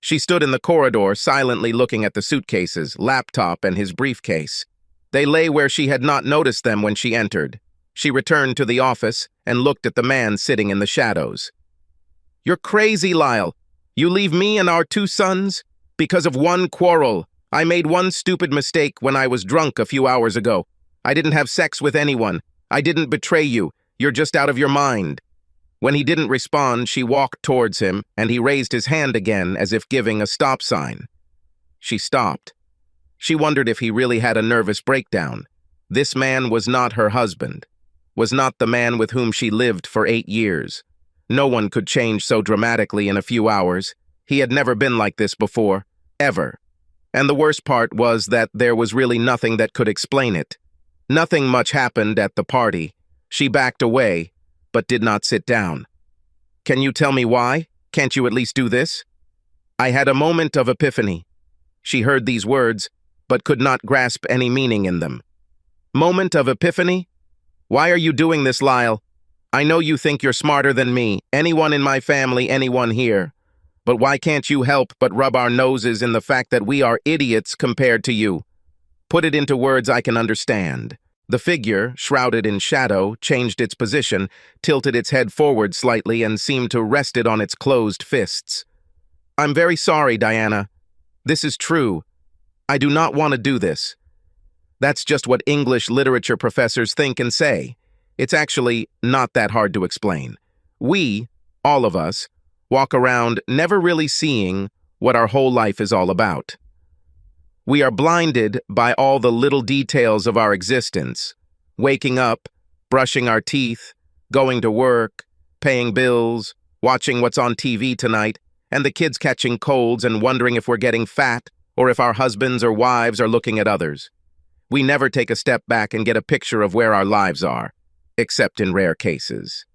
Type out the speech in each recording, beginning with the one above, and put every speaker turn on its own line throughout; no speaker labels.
She stood in the corridor, silently looking at the suitcases, laptop, and his briefcase. They lay where she had not noticed them when she entered. She returned to the office and looked at the man sitting in the shadows. "You're crazy, Lyle. You leave me and our 2 sons? Because of one quarrel. I made one stupid mistake when I was drunk a few hours ago. I didn't have sex with anyone. I didn't betray you. You're just out of your mind." When he didn't respond, she walked towards him, and he raised his hand again as if giving a stop sign. She stopped. She wondered if he really had a nervous breakdown. This man was not her husband, was not the man with whom she lived for 8 years. No one could change so dramatically in a few hours. He had never been like this before, ever. And the worst part was that there was really nothing that could explain it. Nothing much happened at the party. She backed away, but did not sit down. "Can you tell me why? Can't you at least do this?" "I had a moment of epiphany." She heard these words, but could not grasp any meaning in them. "Moment of epiphany? Why are you doing this, Lyle? I know you think you're smarter than me, anyone in my family, anyone here. But why can't you help but rub our noses in the fact that we are idiots compared to you? Put it into words I can understand." The figure, shrouded in shadow, changed its position, tilted its head forward slightly, and seemed to rest it on its closed fists. "I'm very sorry, Diana. This is true. I do not want to do this. That's just what English literature professors think and say. It's actually not that hard to explain. We, all of us, walk around never really seeing what our whole life is all about. We are blinded by all the little details of our existence. Waking up, brushing our teeth, going to work, paying bills, watching what's on TV tonight, and the kids catching colds and wondering if we're getting fat or if our husbands or wives are looking at others. We never take a step back and get a picture of where our lives are, except in rare cases.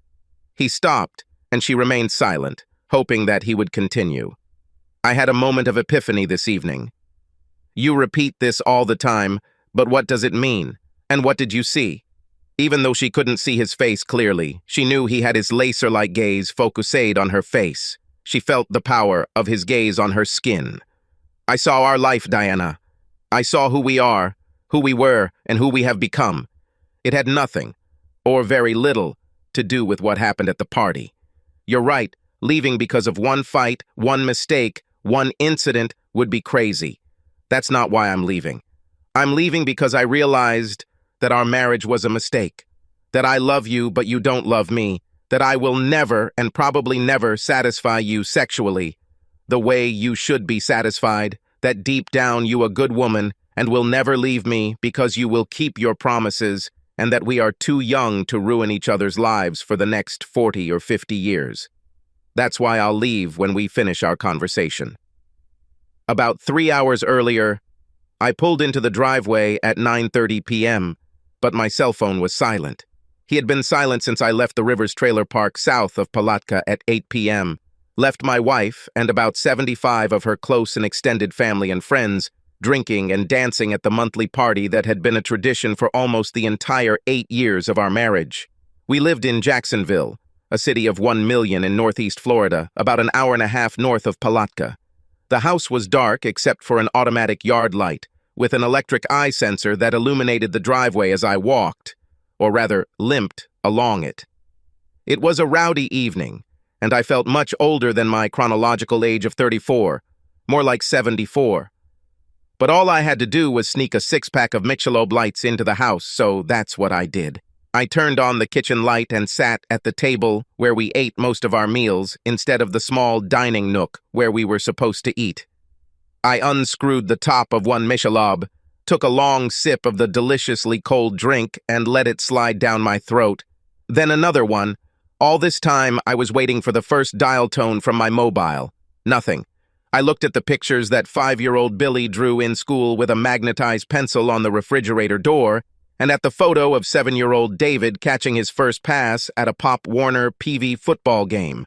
He stopped, and she remained silent, hoping that he would continue. "I had a moment of epiphany this evening. You repeat this all the time, but what does it mean? And what did you see?" Even though she couldn't see his face clearly, she knew he had his laser-like gaze focused on her face. She felt the power of his gaze on her skin. "I saw our life, Diana. I saw who we are, who we were, and who we have become. It had nothing, or very little, to do with what happened at the party. You're right, leaving because of one fight, one mistake, one incident would be crazy. That's not why I'm leaving. I'm leaving because I realized that our marriage was a mistake, that I love you but you don't love me, that I will never and probably never satisfy you sexually the way you should be satisfied, that deep down you a good woman and will never leave me because you will keep your promises, and that we are too young to ruin each other's lives for the next 40 or 50 years. That's why I'll leave when we finish our conversation." About 3 hours earlier, I pulled into the driveway at 9:30 p.m., but my cell phone was silent. He had been silent since I left the Rivers Trailer Park south of Palatka at 8 p.m., left my wife and about 75 of her close and extended family and friends drinking and dancing at the monthly party that had been a tradition for almost the entire 8 years of our marriage. We lived in Jacksonville, a city of 1 million in northeast Florida, about an hour and a half north of Palatka. The house was dark except for an automatic yard light, with an electric eye sensor that illuminated the driveway as I walked, or rather limped, along it. It was a rowdy evening, and I felt much older than my chronological age of 34, more like 74. But all I had to do was sneak a 6-pack of Michelob Lights into the house, so that's what I did. I turned on the kitchen light and sat at the table where we ate most of our meals instead of the small dining nook where we were supposed to eat. I unscrewed the top of one Michelob, took a long sip of the deliciously cold drink and let it slide down my throat. Then another one. All this time I was waiting for the first dial tone from my mobile. Nothing. I looked at the pictures that 5-year-old Billy drew in school with a magnetized pencil on the refrigerator door, and at the photo of 7-year-old David catching his first pass at a Pop Warner PV football game.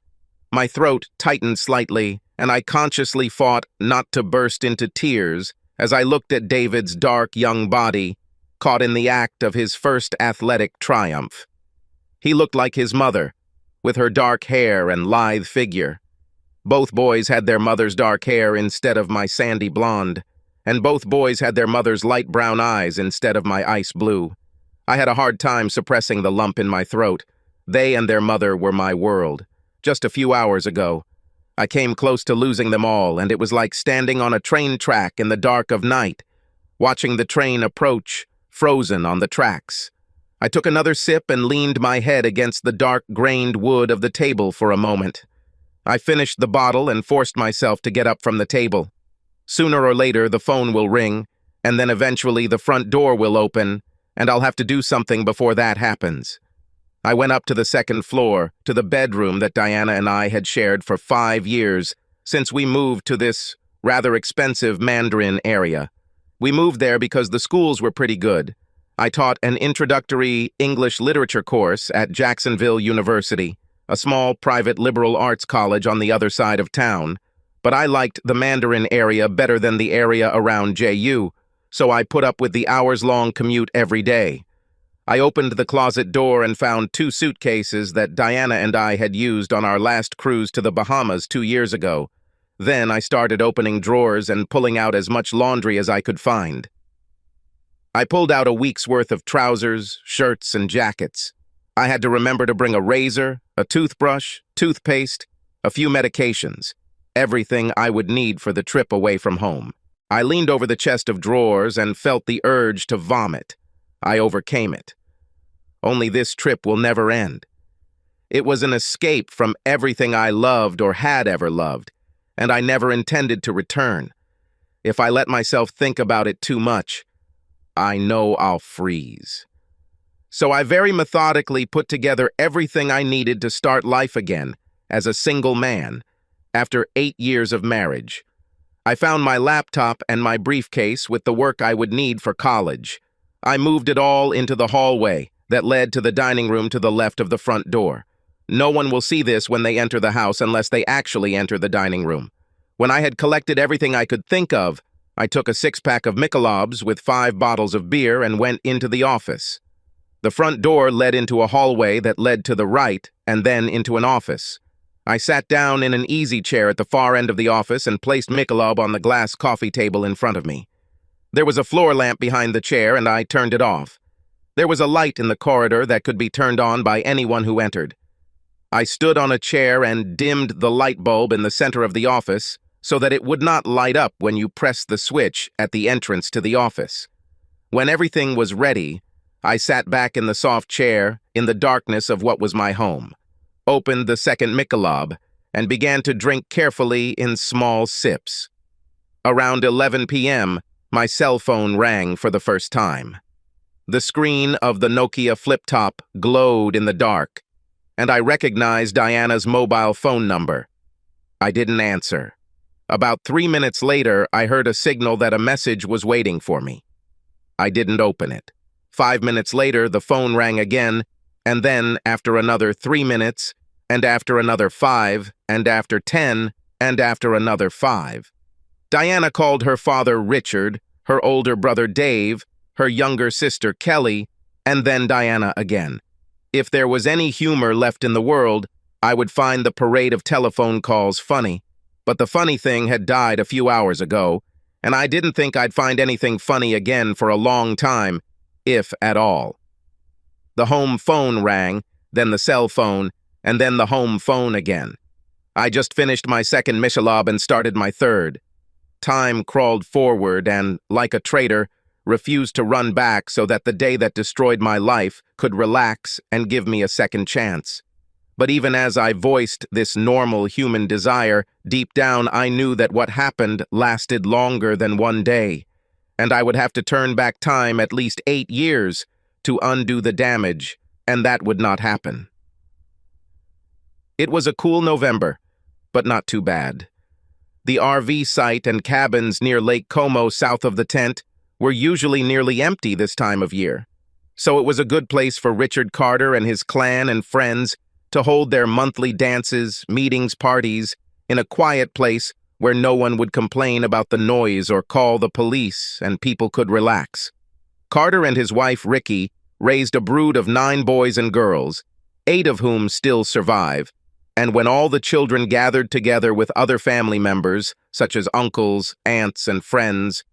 My throat tightened slightly, and I consciously fought not to burst into tears as I looked at David's dark young body, caught in the act of his first athletic triumph. He looked like his mother, with her dark hair and lithe figure. Both boys had their mother's dark hair instead of my sandy blonde, and both boys had their mother's light brown eyes instead of my ice blue. I had a hard time suppressing the lump in my throat. They and their mother were my world. Just a few hours ago, I came close to losing them all, and it was like standing on a train track in the dark of night, watching the train approach, frozen on the tracks. I took another sip and leaned my head against the dark-grained wood of the table for a moment. I finished the bottle and forced myself to get up from the table. Sooner or later, the phone will ring, and then eventually the front door will open, and I'll have to do something before that happens. I went up to the second floor, to the bedroom that Diana and I had shared for 5 years, since we moved to this rather expensive Mandarin area. We moved there because the schools were pretty good. I taught an introductory English literature course at Jacksonville University, a small private liberal arts college on the other side of town, but I liked the Mandarin area better than the area around JU, so I put up with the hours-long commute every day. I opened the closet door and found 2 suitcases that Diana and I had used on our last cruise to the Bahamas 2 years ago. Then I started opening drawers and pulling out as much laundry as I could find. I pulled out a week's worth of trousers, shirts, and jackets. I had to remember to bring a razor, a toothbrush, toothpaste, a few medications, everything I would need for the trip away from home. I leaned over the chest of drawers and felt the urge to vomit. I overcame it. Only this trip will never end. It was an escape from everything I loved or had ever loved, and I never intended to return. If I let myself think about it too much, I know I'll freeze. So I very methodically put together everything I needed to start life again as a single man after 8 years of marriage. I found my laptop and my briefcase with the work I would need for college. I moved it all into the hallway that led to the dining room to the left of the front door. No one will see this when they enter the house unless they actually enter the dining room. When I had collected everything I could think of, I took a 6-pack of Michelobs with 5 bottles of beer and went into the office. The front door led into a hallway that led to the right and then into an office. I sat down in an easy chair at the far end of the office and placed Michelob on the glass coffee table in front of me. There was a floor lamp behind the chair, and I turned it off. There was a light in the corridor that could be turned on by anyone who entered. I stood on a chair and dimmed the light bulb in the center of the office so that it would not light up when you pressed the switch at the entrance to the office. When everything was ready, I sat back in the soft chair in the darkness of what was my home, opened the second Michelob, and began to drink carefully in small sips. Around 11 p.m., my cell phone rang for the first time. The screen of the Nokia flip-top glowed in the dark, and I recognized Diana's mobile phone number. I didn't answer. About 3 minutes later, I heard a signal that a message was waiting for me. I didn't open it. 5 minutes later, the phone rang again, and then, after another 3 minutes, and after another 5, and after 10, and after another 5. Diana called her father Richard, her older brother Dave, her younger sister Kelly, and then Diana again. If there was any humor left in the world, I would find the parade of telephone calls funny. But the funny thing had died a few hours ago, and I didn't think I'd find anything funny again for a long time, if at all. The home phone rang, then the cell phone, and then the home phone again. I just finished my second Michelob and started my third. Time crawled forward and, like a traitor, refused to run back so that the day that destroyed my life could relax and give me a second chance. But even as I voiced this normal human desire, deep down I knew that what happened lasted longer than one day, and I would have to turn back time at least 8 years to undo the damage, and that would not happen. It was a cool November, but not too bad. The RV site and cabins near Lake Como south of the tent were usually nearly empty this time of year, so it was a good place for Richard Carter and his clan and friends to hold their monthly dances, meetings, parties, in a quiet place where no one would complain about the noise or call the police and people could relax. Carter and his wife Ricky raised a brood of 9 boys and girls, 8 of whom still survive, And when all the children gathered together with other family members, such as uncles, aunts, and friends,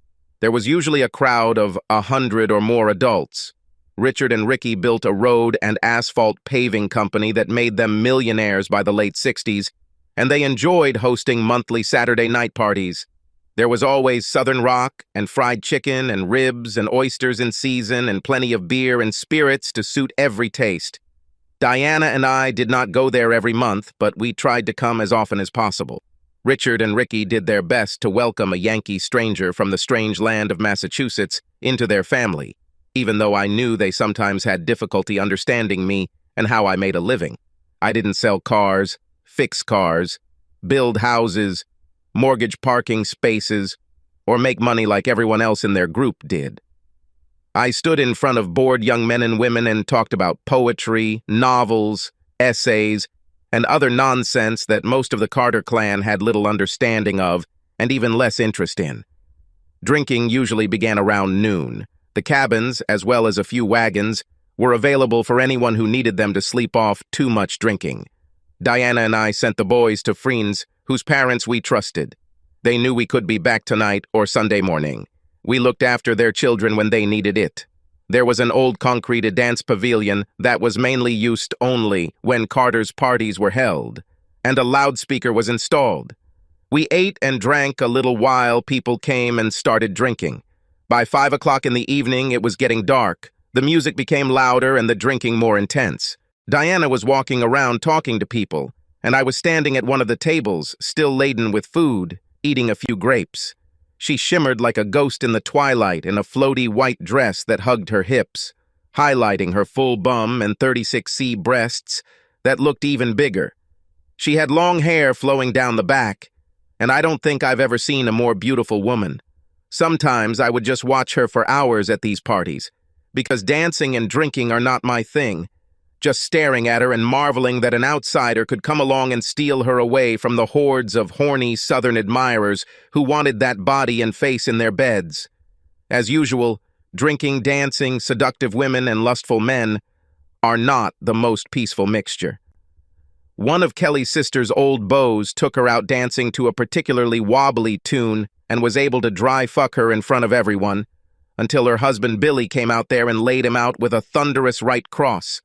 there was usually a crowd of 100 or more adults. Richard and Ricky built a road and asphalt paving company that made them millionaires by the late 60s, and they enjoyed hosting monthly Saturday night parties. There was always Southern rock and fried chicken and ribs and oysters in season and plenty of beer and spirits to suit every taste. Diana and I did not go there every month, but we tried to come as often as possible. Richard and Ricky did their best to welcome a Yankee stranger from the strange land of Massachusetts into their family, even though I knew they sometimes had difficulty understanding me and how I made a living. I didn't sell cars, fix cars, build houses, mortgage parking spaces, or make money like everyone else in their group did. I stood in front of bored young men and women and talked about poetry, novels, essays, and other nonsense that most of the Carter clan had little understanding of and even less interest in. Drinking usually began around noon. The cabins, as well as a few wagons, were available for anyone who needed them to sleep off too much drinking. Diana and I sent the boys to friends whose parents we trusted. They knew we could be back tonight or Sunday morning. We looked after their children when they needed it. There was an old concrete dance pavilion that was mainly used only when Carter's parties were held, and a loudspeaker was installed. We ate and drank a little while people came and started drinking. By 5 o'clock in the evening, it was getting dark. The music became louder and the drinking more intense. Diana was walking around talking to people, and I was standing at one of the tables, still laden with food, eating a few grapes. She shimmered like a ghost in the twilight in a floaty white dress that hugged her hips, highlighting her full bum and 36C breasts that looked even bigger. She had long hair flowing down the back, and I don't think I've ever seen a more beautiful woman. Sometimes I would just watch her for hours at these parties, because dancing and drinking are not my thing. Just staring at her and marveling that an outsider could come along and steal her away from the hordes of horny Southern admirers who wanted that body and face in their beds. As usual, drinking, dancing, seductive women, and lustful men are not the most peaceful mixture. One of Kelly's sister's old beaus took her out dancing to a particularly wobbly tune and was able to dry fuck her in front of everyone, until her husband Billy came out there and laid him out with a thunderous right cross.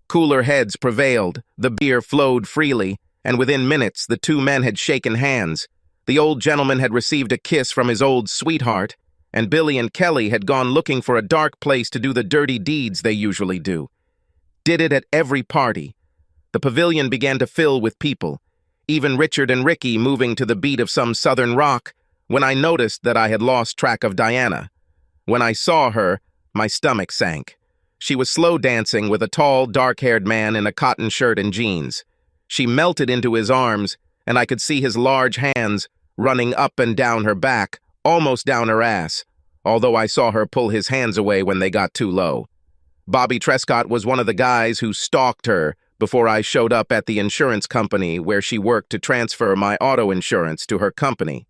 Cooler heads prevailed, the beer flowed freely, and within minutes the two men had shaken hands. The old gentleman had received a kiss from his old sweetheart, and Billy and Kelly had gone looking for a dark place to do the dirty deeds they usually do. Did it at every party. The pavilion began to fill with people, even Richard and Ricky moving to the beat of some Southern rock, when I noticed that I had lost track of Diana. When I saw her, my stomach sank. She was slow dancing with a tall, dark-haired man in a cotton shirt and jeans. She melted into his arms, and I could see his large hands running up and down her back, almost down her ass, although I saw her pull his hands away when they got too low. Bobby Trescott was one of the guys who stalked her before I showed up at the insurance company where she worked to transfer my auto insurance to her company.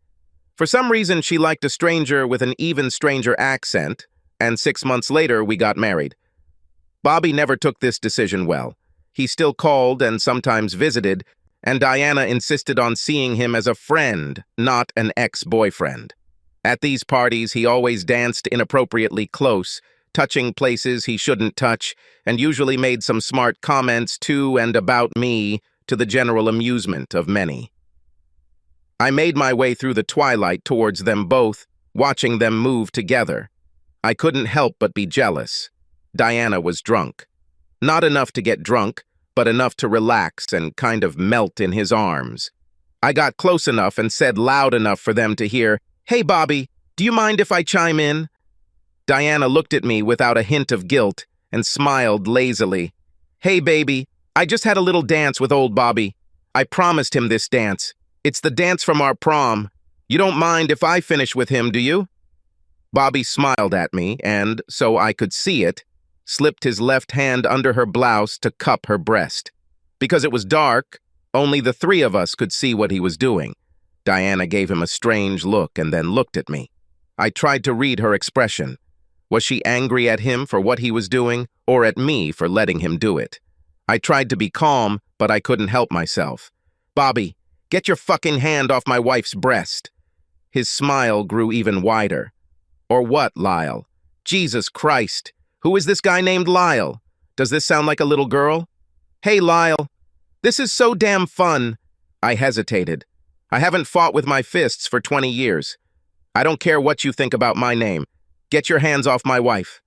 For some reason, she liked a stranger with an even stranger accent, and 6 months later, we got married. Bobby never took this decision well. He still called and sometimes visited, and Diana insisted on seeing him as a friend, not an ex-boyfriend. At these parties, he always danced inappropriately close, touching places he shouldn't touch, and usually made some smart comments to and about me to the general amusement of many. I made my way through the twilight towards them both, watching them move together. I couldn't help but be jealous. Diana was drunk. Not enough to get drunk, but enough to relax and kind of melt in his arms. I got close enough and said loud enough for them to hear, "Hey, Bobby, do you mind if I chime in?" Diana looked at me without a hint of guilt and smiled lazily. "Hey, baby, I just had a little dance with old Bobby. I promised him this dance. It's the dance from our prom. You don't mind if I finish with him, do you?" Bobby smiled at me and, so I could see it, slipped his left hand under her blouse to cup her breast. Because it was dark, only the three of us could see what he was doing. Diana gave him a strange look and then looked at me. I tried to read her expression. Was she angry at him for what he was doing, or at me for letting him do it? I tried to be calm, but I couldn't help myself. "Bobby, get your fucking hand off my wife's breast." His smile grew even wider. "Or what, Lyle? Jesus Christ, who is this guy named Lyle? Does this sound like a little girl?" "Hey, Lyle, this is so damn fun." I hesitated. "I haven't fought with my fists for 20 years. I don't care what you think about my name. Get your hands off my wife."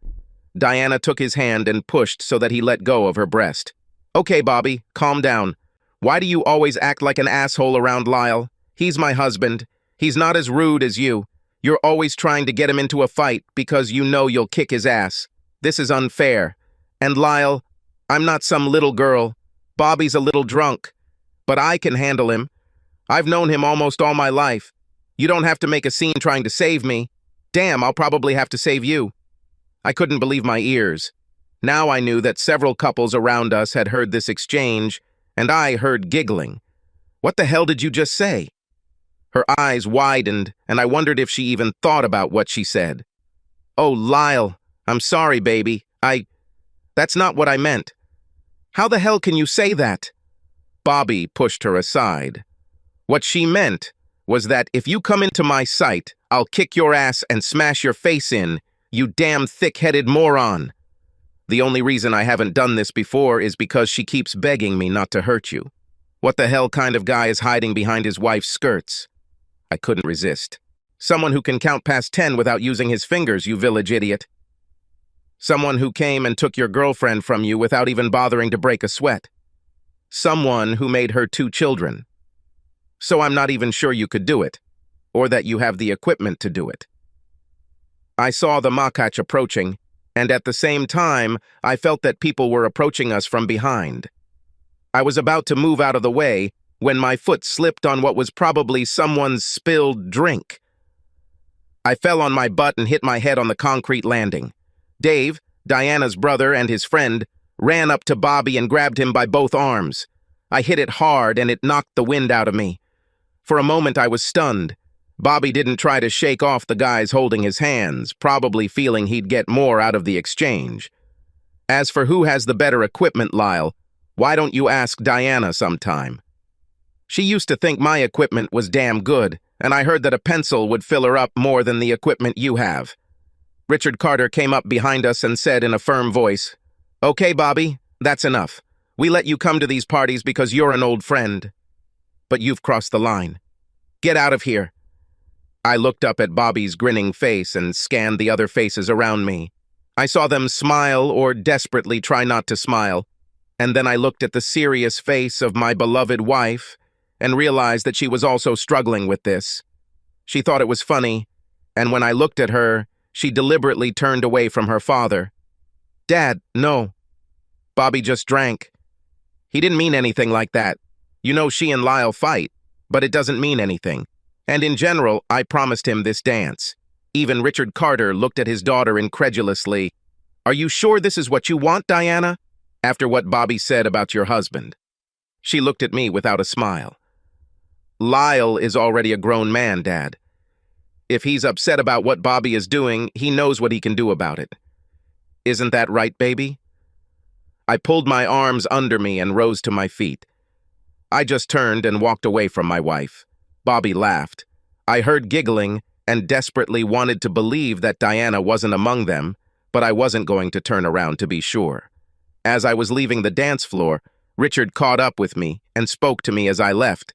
Diana took his hand and pushed so that he let go of her breast. "Okay, Bobby, calm down. Why do you always act like an asshole around Lyle? He's my husband. He's not as rude as you. You're always trying to get him into a fight because you know you'll kick his ass. This is unfair. And Lyle, I'm not some little girl. Bobby's a little drunk. But I can handle him. I've known him almost all my life. You don't have to make a scene trying to save me. Damn, I'll probably have to save you." I couldn't believe my ears. Now I knew that several couples around us had heard this exchange, and I heard giggling. "What the hell did you just say?" Her eyes widened, and I wondered if she even thought about what she said. "Oh, Lyle, I'm sorry, baby. That's not what I meant." "How the hell can you say that?" Bobby pushed her aside. "What she meant was that if you come into my sight, I'll kick your ass and smash your face in, you damn thick-headed moron. The only reason I haven't done this before is because she keeps begging me not to hurt you. What the hell kind of guy is hiding behind his wife's skirts?" I couldn't resist. "Someone who can count past 10 without using his fingers, you village idiot. Someone who came and took your girlfriend from you without even bothering to break a sweat. Someone who made her 2 children. So I'm not even sure you could do it, or that you have the equipment to do it." I saw the Makach approaching, and at the same time, I felt that people were approaching us from behind. I was about to move out of the way when my foot slipped on what was probably someone's spilled drink. I fell on my butt and hit my head on the concrete landing. Dave, Diana's brother and his friend, ran up to Bobby and grabbed him by both arms. I hit it hard and it knocked the wind out of me. For a moment I was stunned. Bobby didn't try to shake off the guys holding his hands, probably feeling he'd get more out of the exchange. As for who has the better equipment, Lyle, why don't you ask Diana sometime? She used to think my equipment was damn good, and I heard that a pencil would fill her up more than the equipment you have. Richard Carter came up behind us and said in a firm voice, "Okay, Bobby, that's enough. We let you come to these parties because you're an old friend. But you've crossed the line. Get out of here." I looked up at Bobby's grinning face and scanned the other faces around me. I saw them smile or desperately try not to smile, and then I looked at the serious face of my beloved wife and realized that she was also struggling with this. She thought it was funny, and when I looked at her, she deliberately turned away from her father. "Dad, no. Bobby just drank. He didn't mean anything like that. You know she and Lyle fight, but it doesn't mean anything. And in general, I promised him this dance." Even Richard Carter looked at his daughter incredulously. "Are you sure this is what you want, Diana? After what Bobby said about your husband." She looked at me without a smile. "Lyle is already a grown man, Dad. If he's upset about what Bobby is doing, he knows what he can do about it. Isn't that right, baby?" I pulled my arms under me and rose to my feet. I just turned and walked away from my wife. Bobby laughed. I heard giggling and desperately wanted to believe that Diana wasn't among them, but I wasn't going to turn around to be sure. As I was leaving the dance floor, Richard caught up with me and spoke to me as I left.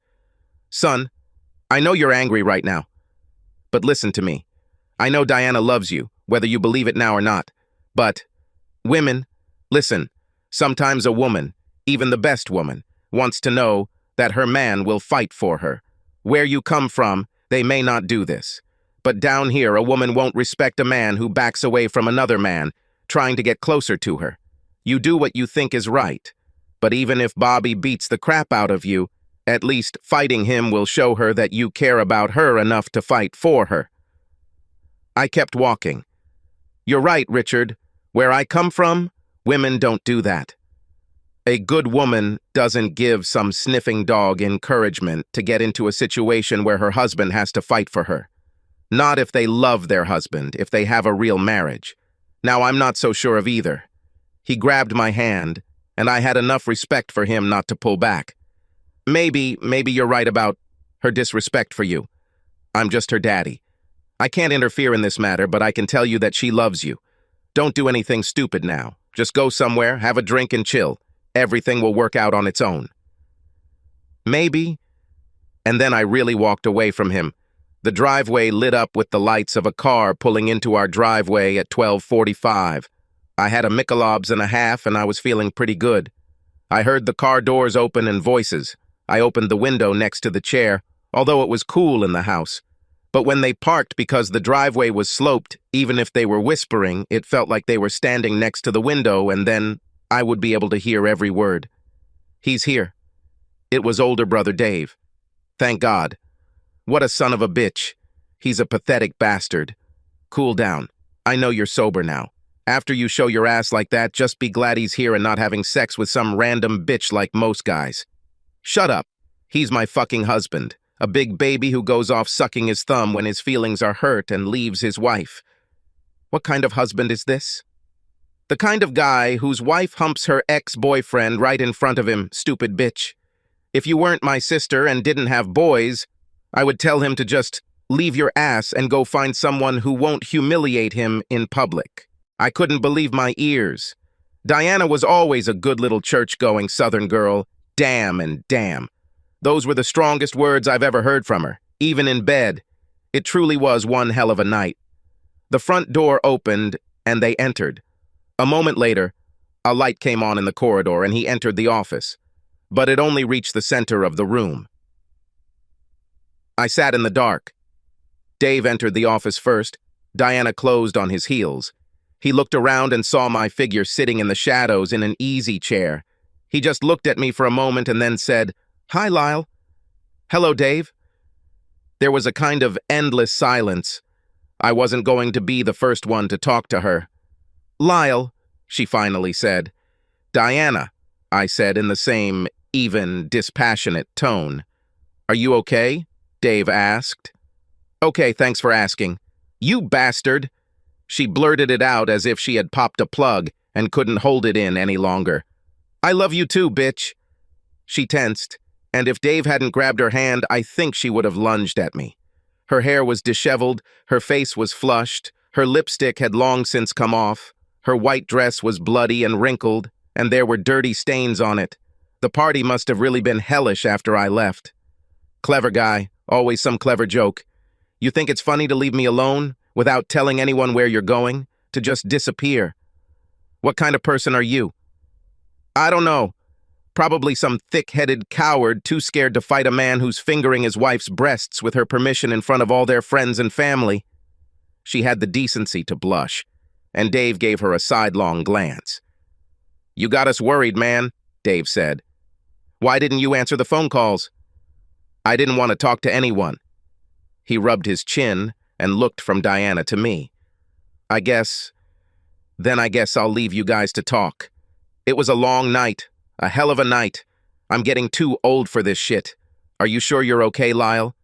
"Son, I know you're angry right now. But listen to me. I know Diana loves you, whether you believe it now or not. But, women, listen, sometimes a woman, even the best woman, wants to know that her man will fight for her. Where you come from, they may not do this. But down here, a woman won't respect a man who backs away from another man, trying to get closer to her. You do what you think is right. But even if Bobby beats the crap out of you, at least fighting him will show her that you care about her enough to fight for her." I kept walking. "You're right, Richard. Where I come from, women don't do that. A good woman doesn't give some sniffing dog encouragement to get into a situation where her husband has to fight for her. Not if they love their husband, if they have a real marriage. Now, I'm not so sure of either." He grabbed my hand, and I had enough respect for him not to pull back. Maybe you're right about her disrespect for you. I'm just her daddy. I can't interfere in this matter, but I can tell you that she loves you. Don't do anything stupid now. Just go somewhere, have a drink, and chill. Everything will work out on its own. Maybe. And then I really walked away from him. The driveway lit up with the lights of a car pulling into our driveway at 12:45. I had a Michelob's and a half, and I was feeling pretty good. I heard the car doors open and voices. I opened the window next to the chair, although it was cool in the house. But when they parked because the driveway was sloped, even if they were whispering, it felt like they were standing next to the window, and then I would be able to hear every word. He's here. It was older brother Dave. Thank God. What a son of a bitch. He's a pathetic bastard. Cool down. I know you're sober now. After you show your ass like that, just be glad he's here and not having sex with some random bitch like most guys. Shut up. He's my fucking husband. A big baby who goes off sucking his thumb when his feelings are hurt and leaves his wife. What kind of husband is this? The kind of guy whose wife humps her ex-boyfriend right in front of him, stupid bitch. If you weren't my sister and didn't have boys, I would tell him to just leave your ass and go find someone who won't humiliate him in public. I couldn't believe my ears. Diana was always a good little church-going Southern girl. Damn and damn. Those were the strongest words I've ever heard from her, even in bed. It truly was one hell of a night. The front door opened, and they entered. A moment later, a light came on in the corridor, and he entered the office. But it only reached the center of the room. I sat in the dark. Dave entered the office first. Diana closed on his heels. He looked around and saw my figure sitting in the shadows in an easy chair. He just looked at me for a moment and then said, "Hi, Lyle." "Hello, Dave." There was a kind of endless silence. I wasn't going to be the first one to talk to her. "Lyle," she finally said. "Diana," I said in the same, even, dispassionate tone. "Are you okay?" Dave asked. "Okay, thanks for asking." "You bastard!" She blurted it out as if she had popped a plug and couldn't hold it in any longer. "I love you too, bitch." She tensed, and if Dave hadn't grabbed her hand, I think she would have lunged at me. Her hair was disheveled, her face was flushed, her lipstick had long since come off, her white dress was bloody and wrinkled, and there were dirty stains on it. The party must have really been hellish after I left. Clever guy, always some clever joke. You think it's funny to leave me alone, without telling anyone where you're going, to just disappear? What kind of person are you? I don't know. Probably some thick-headed coward too scared to fight a man who's fingering his wife's breasts with her permission in front of all their friends and family. She had the decency to blush, and Dave gave her a sidelong glance. "You got us worried, man," Dave said. "Why didn't you answer the phone calls?" "I didn't want to talk to anyone." He rubbed his chin and looked from Diana to me. I guess I'll leave you guys to talk. It was a long night, a hell of a night. I'm getting too old for this shit. Are you sure you're okay, Lyle?"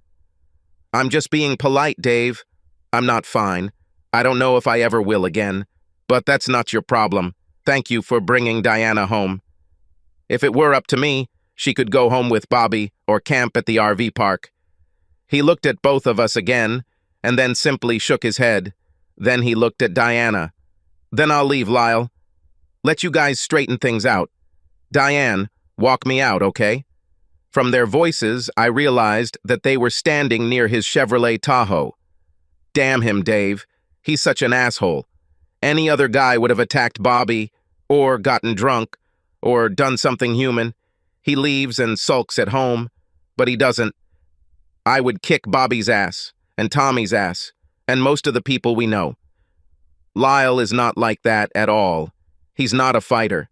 "I'm just being polite, Dave. I'm not fine. I don't know if I ever will again. But that's not your problem. Thank you for bringing Diana home. If it were up to me, she could go home with Bobby or camp at the RV park." He looked at both of us again, and then simply shook his head. Then he looked at Diana. "Then I'll leave, Lyle. Let you guys straighten things out. Diane, walk me out, okay?" From their voices, I realized that they were standing near his Chevrolet Tahoe. Damn him, Dave. He's such an asshole. Any other guy would have attacked Bobby, or gotten drunk, or done something human. He leaves and sulks at home, but he doesn't. I would kick Bobby's ass, and Tommy's ass, and most of the people we know. Lyle is not like that at all. He's not a fighter.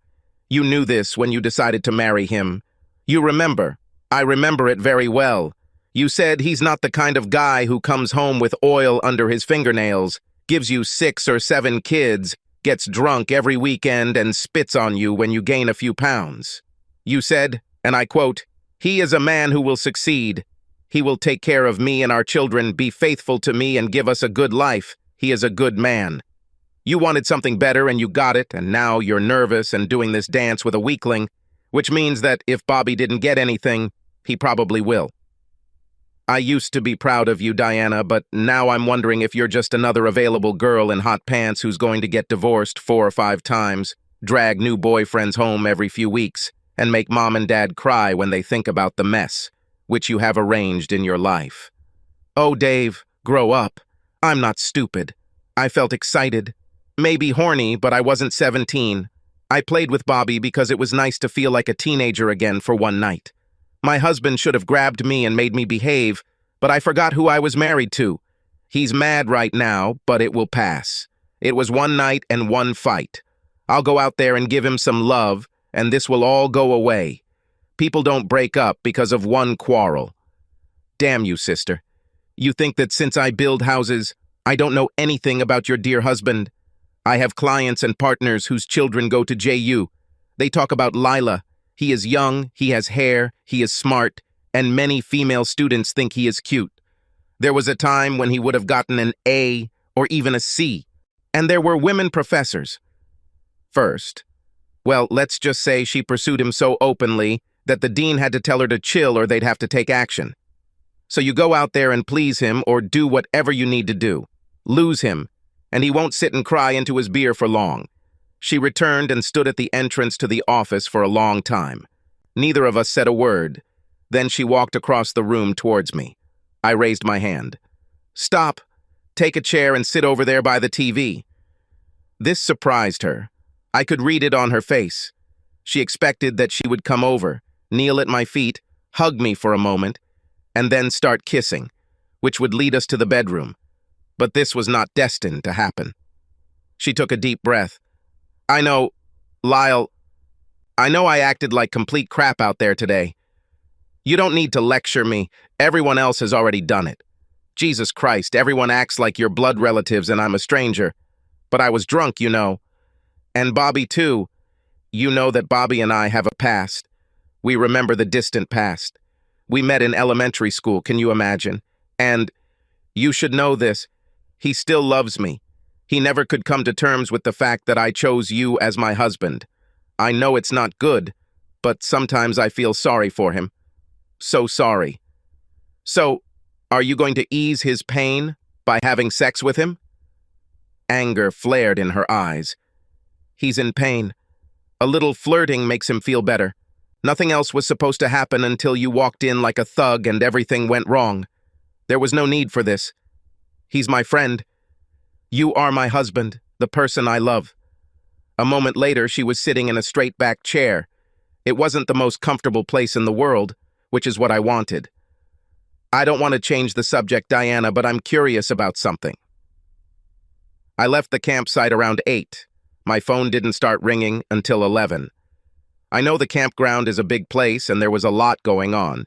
You knew this when you decided to marry him. You remember. I remember it very well. You said he's not the kind of guy who comes home with oil under his fingernails, gives you 6 or 7 kids, gets drunk every weekend, and spits on you when you gain a few pounds. You said, and I quote, "He is a man who will succeed. He will take care of me and our children, be faithful to me, and give us a good life. He is a good man." You wanted something better and you got it, and now you're nervous and doing this dance with a weakling, which means that if Bobby didn't get anything, he probably will. I used to be proud of you, Diana, but now I'm wondering if you're just another available girl in hot pants who's going to get divorced 4 or 5 times, drag new boyfriends home every few weeks, and make mom and dad cry when they think about the mess, which you have arranged in your life. Oh, Dave, grow up. I'm not stupid. I felt excited. Maybe horny, but I wasn't 17. I played with Bobby because it was nice to feel like a teenager again for one night. My husband should have grabbed me and made me behave, but I forgot who I was married to. He's mad right now, but it will pass. It was one night and one fight. I'll go out there and give him some love, and this will all go away. People don't break up because of one quarrel. Damn you, sister. You think that since I build houses, I don't know anything about your dear husband? I have clients and partners whose children go to JU. They talk about Lila. He is young, he has hair, he is smart, and many female students think he is cute. There was a time when he would have gotten an A or even a C, and there were women professors. First, well, let's just say she pursued him so openly that the dean had to tell her to chill or they'd have to take action. So you go out there and please him or do whatever you need to do. Lose him, and he won't sit and cry into his beer for long. She returned and stood at the entrance to the office for a long time. Neither of us said a word. Then she walked across the room towards me. I raised my hand. Stop. Take a chair and sit over there by the TV. This surprised her. I could read it on her face. She expected that she would come over, kneel at my feet, hug me for a moment, and then start kissing, which would lead us to the bedroom. But this was not destined to happen. She took a deep breath. I know, Lyle, I know I acted like complete crap out there today. You don't need to lecture me. Everyone else has already done it. Jesus Christ, everyone acts like you're blood relatives and I'm a stranger. But I was drunk, you know. And Bobby, too. You know that Bobby and I have a past. We remember the distant past. We met in elementary school, can you imagine? And you should know this. He still loves me. He never could come to terms with the fact that I chose you as my husband. I know it's not good, but sometimes I feel sorry for him. So sorry. So, are you going to ease his pain by having sex with him? Anger flared in her eyes. He's in pain. A little flirting makes him feel better. Nothing else was supposed to happen until you walked in like a thug and everything went wrong. There was no need for this. He's my friend. You are my husband, the person I love. A moment later, she was sitting in a straight-back chair. It wasn't the most comfortable place in the world, which is what I wanted. I don't want to change the subject, Diana, but I'm curious about something. I left the campsite around 8. My phone didn't start ringing until 11. I know the campground is a big place and there was a lot going on,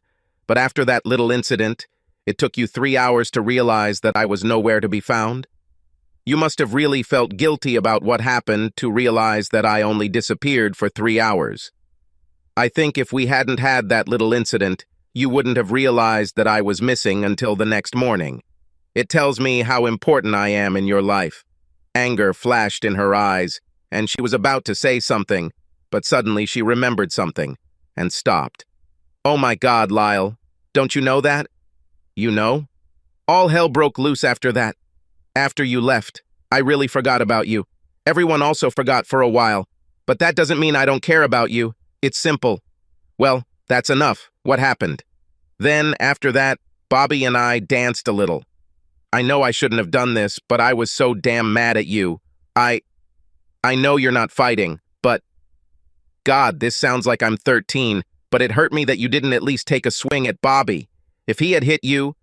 but after that little incident, it took you 3 hours to realize that I was nowhere to be found? You must have really felt guilty about what happened to realize that I only disappeared for 3 hours. I think if we hadn't had that little incident, you wouldn't have realized that I was missing until the next morning. It tells me how important I am in your life. Anger flashed in her eyes, and she was about to say something, but suddenly she remembered something and stopped. Oh my God, Lyle, don't you know that? You know? All hell broke loose after that. After you left, I really forgot about you. Everyone also forgot for a while, but that doesn't mean I don't care about you. It's simple. Well, that's enough. What happened? Then, after that, Bobby and I danced a little. I know I shouldn't have done this, but I was so damn mad at you. I know you're not fighting, but... God, this sounds like I'm 13, but it hurt me that you didn't at least take a swing at Bobby. If he had hit you,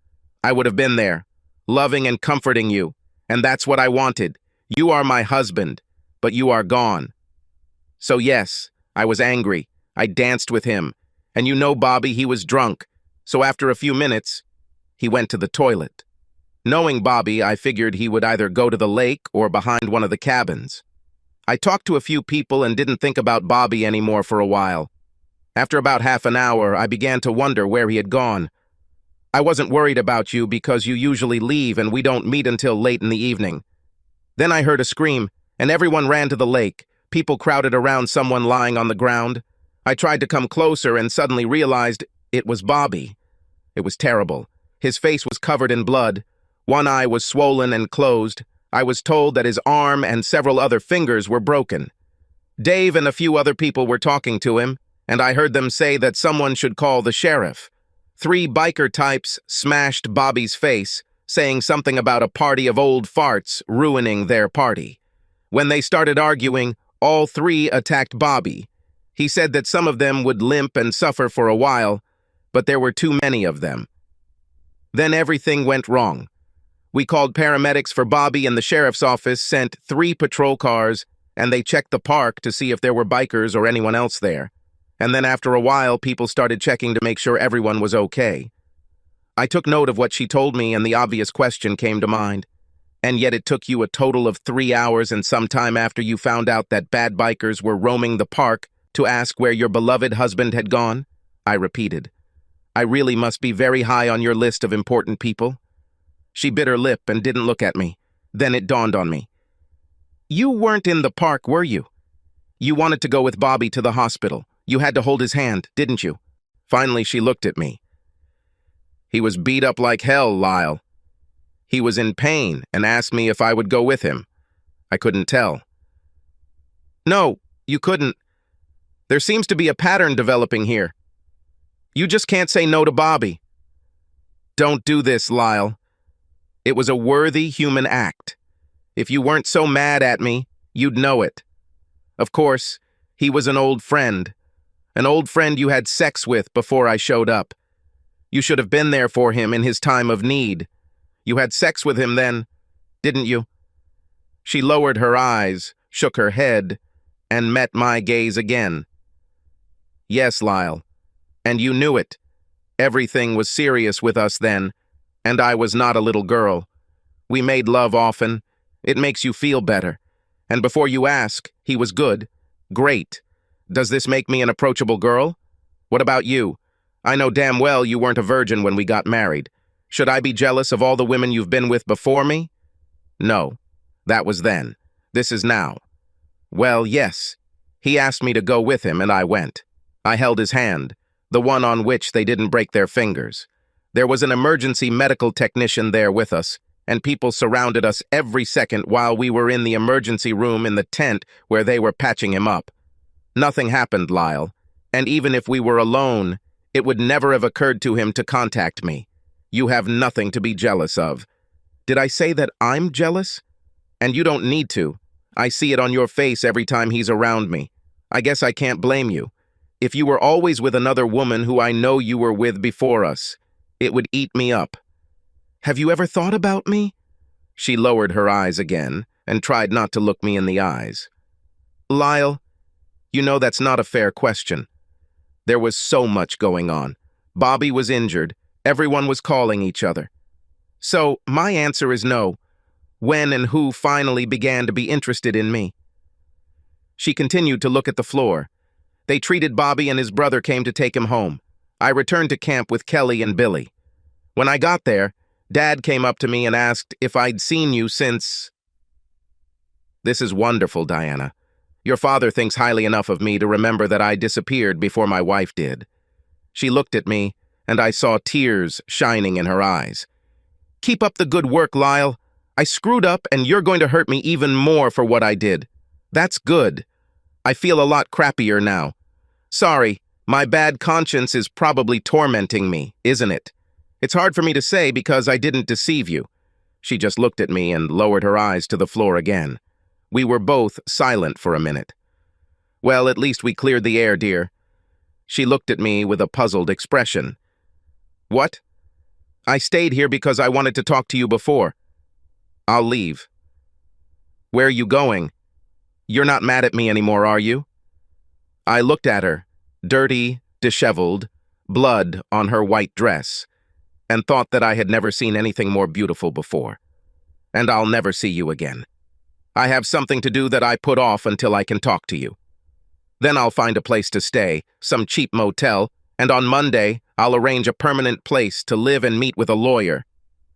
I would have been there, loving and comforting you. And that's what I wanted. You are my husband, but you are gone. So yes, I was angry. I danced with him. And you know, Bobby, he was drunk. So after a few minutes, he went to the toilet. Knowing Bobby, I figured he would either go to the lake or behind one of the cabins. I talked to a few people and didn't think about Bobby anymore for a while. After about half an hour, I began to wonder where he had gone. I wasn't worried about you because you usually leave and we don't meet until late in the evening. Then I heard a scream, and everyone ran to the lake. People crowded around someone lying on the ground. I tried to come closer and suddenly realized it was Bobby. It was terrible. His face was covered in blood. One eye was swollen and closed. I was told that his arm and several other fingers were broken. Dave and a few other people were talking to him, and I heard them say that someone should call the sheriff. 3 biker types smashed Bobby's face, saying something about a party of old farts ruining their party. When they started arguing, all 3 attacked Bobby. He said that some of them would limp and suffer for a while, but there were too many of them. Then everything went wrong. We called paramedics for Bobby, and the sheriff's office sent 3 patrol cars, and they checked the park to see if there were bikers or anyone else there. And then after a while, people started checking to make sure everyone was okay. I took note of what she told me, and the obvious question came to mind. And yet it took you a total of 3 hours and some time after you found out that bad bikers were roaming the park to ask where your beloved husband had gone? I repeated. I really must be very high on your list of important people. She bit her lip and didn't look at me. Then it dawned on me. You weren't in the park, were you? You wanted to go with Bobby to the hospital. You had to hold his hand, didn't you? Finally, she looked at me. He was beat up like hell, Lyle. He was in pain and asked me if I would go with him. I couldn't tell. No, you couldn't. There seems to be a pattern developing here. You just can't say no to Bobby. Don't do this, Lyle. It was a worthy human act. If you weren't so mad at me, you'd know it. Of course, he was an old friend you had sex with before I showed up. You should have been there for him in his time of need. You had sex with him then, didn't you? She lowered her eyes, shook her head, and met my gaze again. Yes, Lyle, and you knew it. Everything was serious with us then, and I was not a little girl. We made love often. It makes you feel better. And before you ask, he was good. Great. Does this make me an approachable girl? What about you? I know damn well you weren't a virgin when we got married. Should I be jealous of all the women you've been with before me? No. That was then. This is now. Well, yes. He asked me to go with him, and I went. I held his hand, the one on which they didn't break their fingers. There was an emergency medical technician there with us, and people surrounded us every second while we were in the emergency room in the tent where they were patching him up. Nothing happened, Lyle, and even if we were alone, it would never have occurred to him to contact me. You have nothing to be jealous of. Did I say that I'm jealous? And you don't need to. I see it on your face every time he's around me. I guess I can't blame you. If you were always with another woman who I know you were with before us, it would eat me up. Have you ever thought about me? She lowered her eyes again and tried not to look me in the eyes. Lyle, you know that's not a fair question. There was so much going on. Bobby was injured. Everyone was calling each other. So, my answer is no. When and who finally began to be interested in me? She continued to look at the floor. They treated Bobby and his brother came to take him home. I returned to camp with Kelly and Billy. When I got there, Dad came up to me and asked if I'd seen you since... This is wonderful, Diana. Your father thinks highly enough of me to remember that I disappeared before my wife did. She looked at me, and I saw tears shining in her eyes. Keep up the good work, Lyle. I screwed up, and you're going to hurt me even more for what I did. That's good. I feel a lot crappier now. Sorry, my bad conscience is probably tormenting me, isn't it? It's hard for me to say because I didn't deceive you. She just looked at me and lowered her eyes to the floor again. We were both silent for a minute. Well, at least we cleared the air, dear. She looked at me with a puzzled expression. What? I stayed here because I wanted to talk to you before. I'll leave. Where are you going? You're not mad at me anymore, are you? I looked at her, dirty, disheveled, blood on her white dress, and thought that I had never seen anything more beautiful before. And I'll never see you again. I have something to do that I put off until I can talk to you. Then I'll find a place to stay, some cheap motel, and on Monday, I'll arrange a permanent place to live and meet with a lawyer.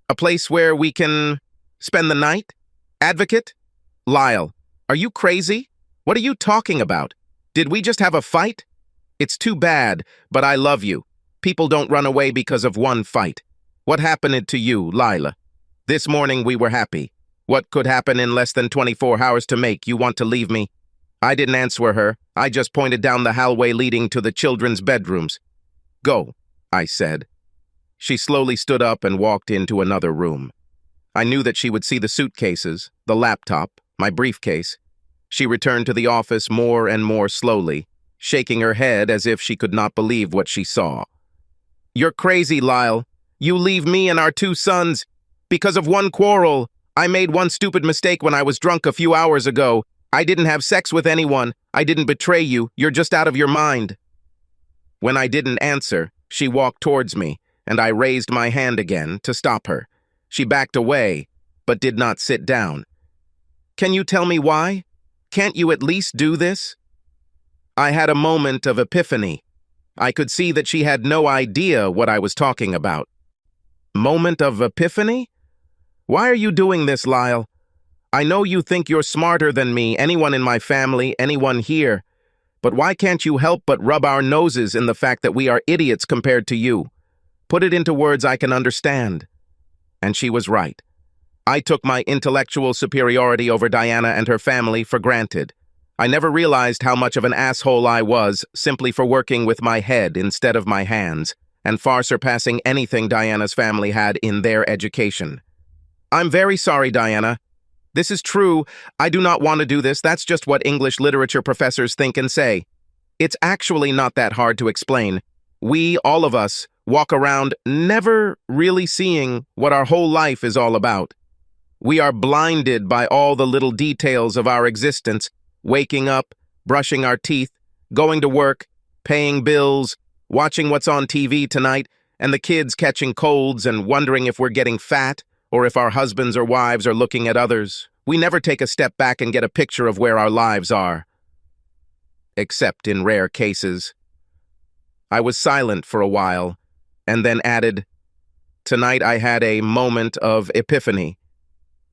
A place where we can spend the night? Advocate? Lyle, Are you crazy? What are you talking about? Did we just have a fight? It's too bad, but I love you. People don't run away because of one fight. What happened to you, Lila? This morning we were happy. What could happen in less than 24 hours to make you want to leave me? I didn't answer her. I just pointed down the hallway leading to the children's bedrooms. Go, I said. She slowly stood up and walked into another room. I knew that she would see the suitcases, the laptop, my briefcase. She returned to the office more and more slowly, shaking her head as if she could not believe what she saw. You're crazy, Lyle. You leave me and our 2 sons. Because of one quarrel, I made one stupid mistake when I was drunk a few hours ago. I didn't have sex with anyone. I didn't betray you. You're just out of your mind. When I didn't answer, she walked towards me, and I raised my hand again to stop her. She backed away, but did not sit down. Can you tell me why? Can't you at least do this? I had a moment of epiphany. I could see that she had no idea what I was talking about. Moment of epiphany? Why are you doing this, Lyle? I know you think you're smarter than me, anyone in my family, anyone here. But why can't you help but rub our noses in the fact that we are idiots compared to you? Put it into words I can understand. And she was right. I took my intellectual superiority over Diana and her family for granted. I never realized how much of an asshole I was simply for working with my head instead of my hands, and far surpassing anything Diana's family had in their education. I'm very sorry, Diana. This is true. I do not want to do this. That's just what English literature professors think and say. It's actually not that hard to explain. We, all of us, walk around never really seeing what our whole life is all about. We are blinded by all the little details of our existence, waking up, brushing our teeth, going to work, paying bills, watching what's on TV tonight, and the kids catching colds and wondering if we're getting fat or if our husbands or wives are looking at others. We never take a step back and get a picture of where our lives are. Except in rare cases. I was silent for a while, and then added, Tonight I had a moment of epiphany.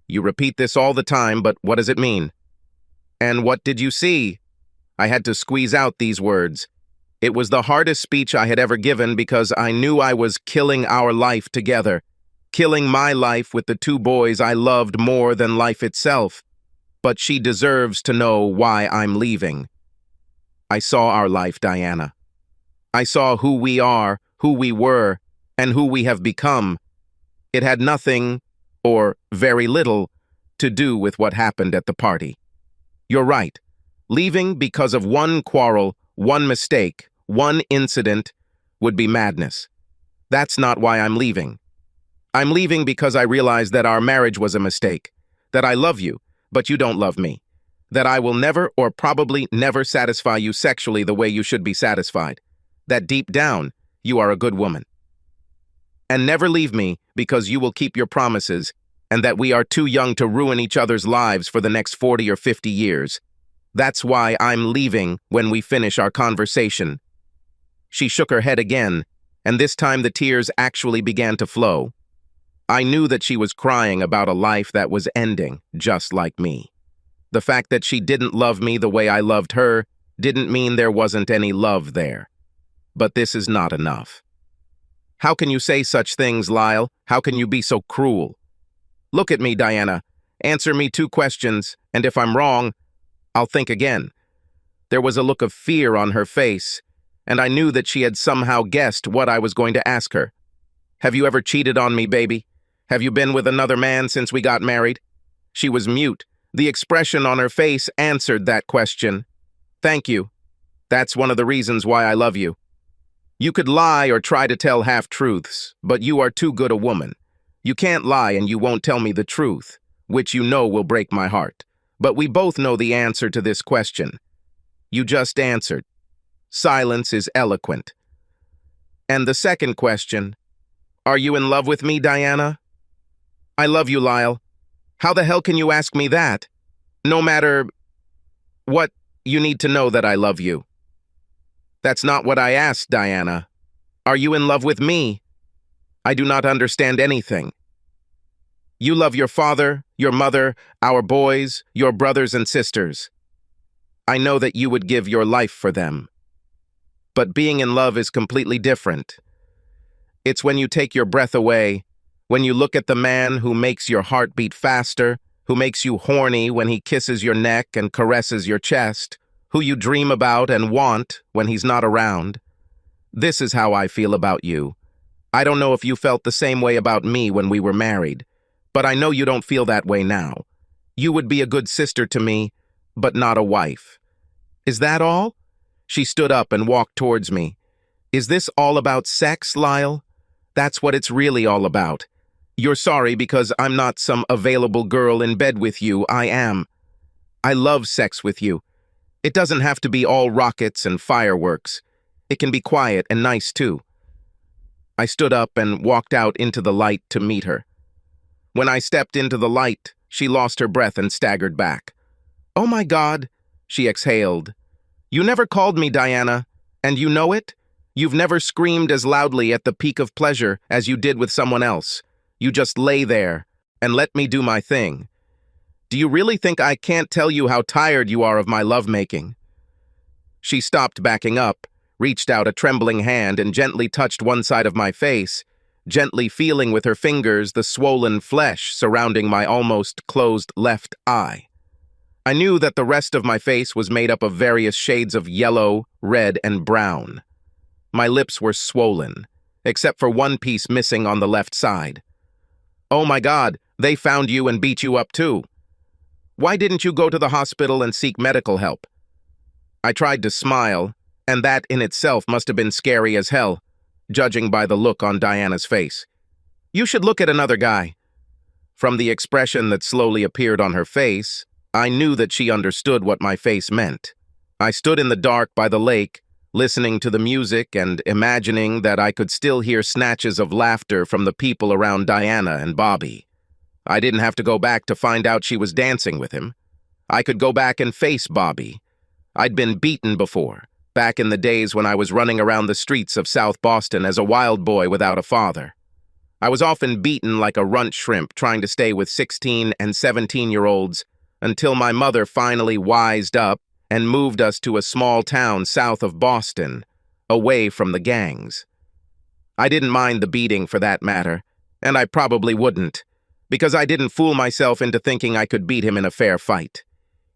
You repeat this all the time, but what does it mean? And what did you see? I had to squeeze out these words. It was the hardest speech I had ever given because I knew I was killing our life together, killing my life with the 2 boys I loved more than life itself. But she deserves to know why I'm leaving. I saw our life, Diana. I saw who we are, who we were, and who we have become. It had nothing, or very little, to do with what happened at the party. You're right. Leaving because of one quarrel, one mistake, one incident would be madness. That's not why I'm leaving. I'm leaving because I realize that our marriage was a mistake, that I love you, but you don't love me, that I will never or probably never satisfy you sexually the way you should be satisfied, that deep down, you are a good woman. And never leave me because you will keep your promises and that we are too young to ruin each other's lives for the next 40 or 50 years. That's why I'm leaving when we finish our conversation. She shook her head again, and this time the tears actually began to flow. I knew that she was crying about a life that was ending, just like me. The fact that she didn't love me the way I loved her didn't mean there wasn't any love there. But this is not enough. How can you say such things, Lyle? How can you be so cruel? Look at me, Diana. Answer me 2 questions, and if I'm wrong, I'll think again. There was a look of fear on her face, and I knew that she had somehow guessed what I was going to ask her. Have you ever cheated on me, baby? Have you been with another man since we got married? She was mute. The expression on her face answered that question. Thank you. That's one of the reasons why I love you. You could lie or try to tell half-truths, but you are too good a woman. You can't lie and you won't tell me the truth, which you know will break my heart. But we both know the answer to this question. You just answered. Silence is eloquent. And the second question, are you in love with me, Diana? I love you, Lyle. How the hell can you ask me that? No matter what, you need to know that I love you. That's not what I asked, Diana. Are you in love with me? I do not understand anything. You love your father, your mother, our boys, your brothers and sisters. I know that you would give your life for them. But being in love is completely different. It's when you take your breath away, when you look at the man who makes your heart beat faster, who makes you horny when he kisses your neck and caresses your chest, who you dream about and want when he's not around. This is how I feel about you. I don't know if you felt the same way about me when we were married, but I know you don't feel that way now. You would be a good sister to me, but not a wife. Is that all? She stood up and walked towards me. Is this all about sex, Lyle? That's what it's really all about. You're sorry because I'm not some available girl in bed with you. I am. I love sex with you. It doesn't have to be all rockets and fireworks. It can be quiet and nice too. I stood up and walked out into the light to meet her. When I stepped into the light, she lost her breath and staggered back. "Oh my God," she exhaled. "You never called me Diana, and you know it? You've never screamed as loudly at the peak of pleasure as you did with someone else. You just lay there and let me do my thing. Do you really think I can't tell you how tired you are of my lovemaking?" She stopped backing up, reached out a trembling hand and gently touched one side of my face, gently feeling with her fingers the swollen flesh surrounding my almost closed left eye. I knew that the rest of my face was made up of various shades of yellow, red, and brown. My lips were swollen, except for one piece missing on the left side. "Oh my God, they found you and beat you up too. Why didn't you go to the hospital and seek medical help?" I tried to smile, and that in itself must have been scary as hell, judging by the look on Diana's face. "You should look at another guy." From the expression that slowly appeared on her face, I knew that she understood what my face meant. I stood in the dark by the lake, listening to the music and imagining that I could still hear snatches of laughter from the people around Diana and Bobby. I didn't have to go back to find out she was dancing with him. I could go back and face Bobby. I'd been beaten before, back in the days when I was running around the streets of South Boston as a wild boy without a father. I was often beaten like a runt shrimp trying to stay with 16 and 17-year-olds until my mother finally wised up and moved us to a small town south of Boston, away from the gangs. I didn't mind the beating for that matter, and I probably wouldn't, because I didn't fool myself into thinking I could beat him in a fair fight.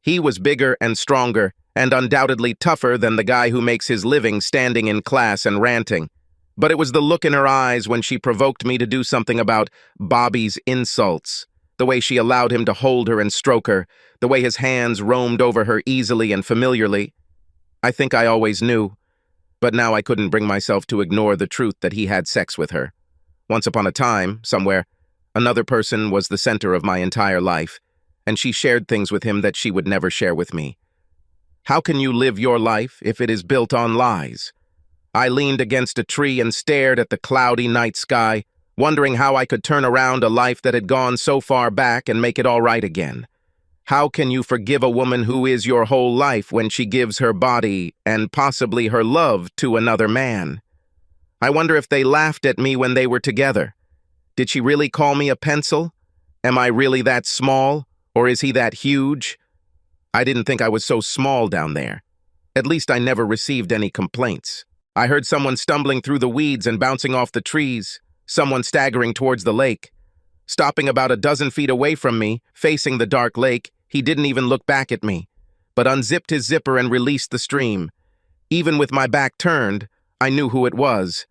He was bigger and stronger, and undoubtedly tougher than the guy who makes his living standing in class and ranting. But it was the look in her eyes when she provoked me to do something about Bobby's insults, the way she allowed him to hold her and stroke her, the way his hands roamed over her easily and familiarly. I think I always knew, but now I couldn't bring myself to ignore the truth that he had sex with her. Once upon a time, somewhere, another person was the center of my entire life, and she shared things with him that she would never share with me. How can you live your life if it is built on lies? I leaned against a tree and stared at the cloudy night sky, wondering how I could turn around a life that had gone so far back and make it all right again. How can you forgive a woman who is your whole life when she gives her body and possibly her love to another man? I wonder if they laughed at me when they were together. Did she really call me a pencil? Am I really that small, or is he that huge? I didn't think I was so small down there. At least I never received any complaints. I heard someone stumbling through the weeds and bouncing off the trees, someone staggering towards the lake. Stopping about a dozen feet away from me, facing the dark lake, he didn't even look back at me, but unzipped his zipper and released the stream. Even with my back turned, I knew who it was.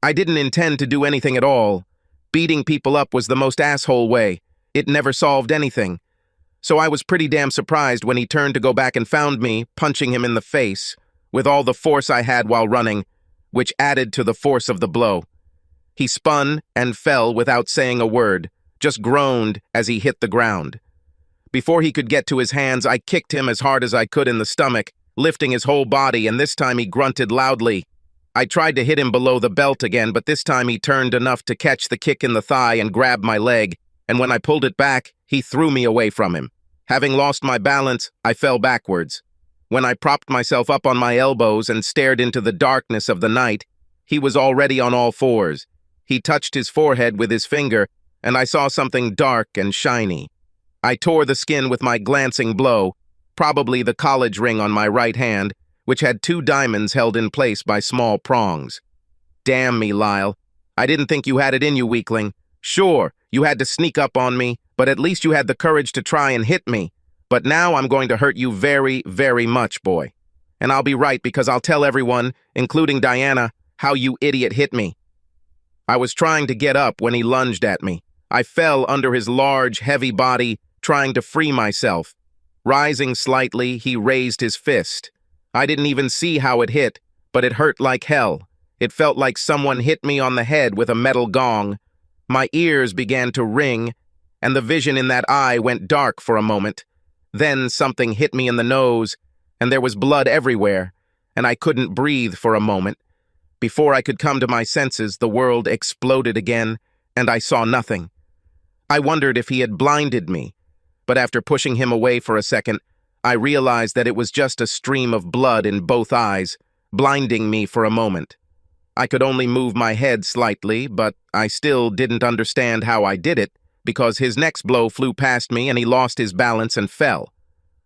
I didn't intend to do anything at all. Beating people up was the most asshole way. It never solved anything. So I was pretty damn surprised when he turned to go back and found me, punching him in the face, with all the force I had while running, which added to the force of the blow. He spun and fell without saying a word, just groaned as he hit the ground. Before he could get to his hands, I kicked him as hard as I could in the stomach, lifting his whole body, and this time he grunted loudly. I tried to hit him below the belt again, but this time he turned enough to catch the kick in the thigh and grab my leg, and when I pulled it back, he threw me away from him. Having lost my balance, I fell backwards. When I propped myself up on my elbows and stared into the darkness of the night, he was already on all fours. He touched his forehead with his finger, and I saw something dark and shiny. I tore the skin with my glancing blow, probably the college ring on my right hand, which had 2 diamonds held in place by small prongs. Damn me, Lyle. I didn't think you had it in you, weakling. Sure, you had to sneak up on me, but at least you had the courage to try and hit me. But now I'm going to hurt you very, very much, boy. And I'll be right because I'll tell everyone, including Diana, how you idiot hit me. I was trying to get up when he lunged at me. I fell under his large, heavy body, trying to free myself. Rising slightly, he raised his fist. I didn't even see how it hit, but it hurt like hell. It felt like someone hit me on the head with a metal gong. My ears began to ring, and the vision in that eye went dark for a moment. Then something hit me in the nose, and there was blood everywhere, and I couldn't breathe for a moment. Before I could come to my senses, the world exploded again, and I saw nothing. I wondered if he had blinded me, but after pushing him away for a second, I realized that it was just a stream of blood in both eyes, blinding me for a moment. I could only move my head slightly, but I still didn't understand how I did it, because his next blow flew past me and he lost his balance and fell.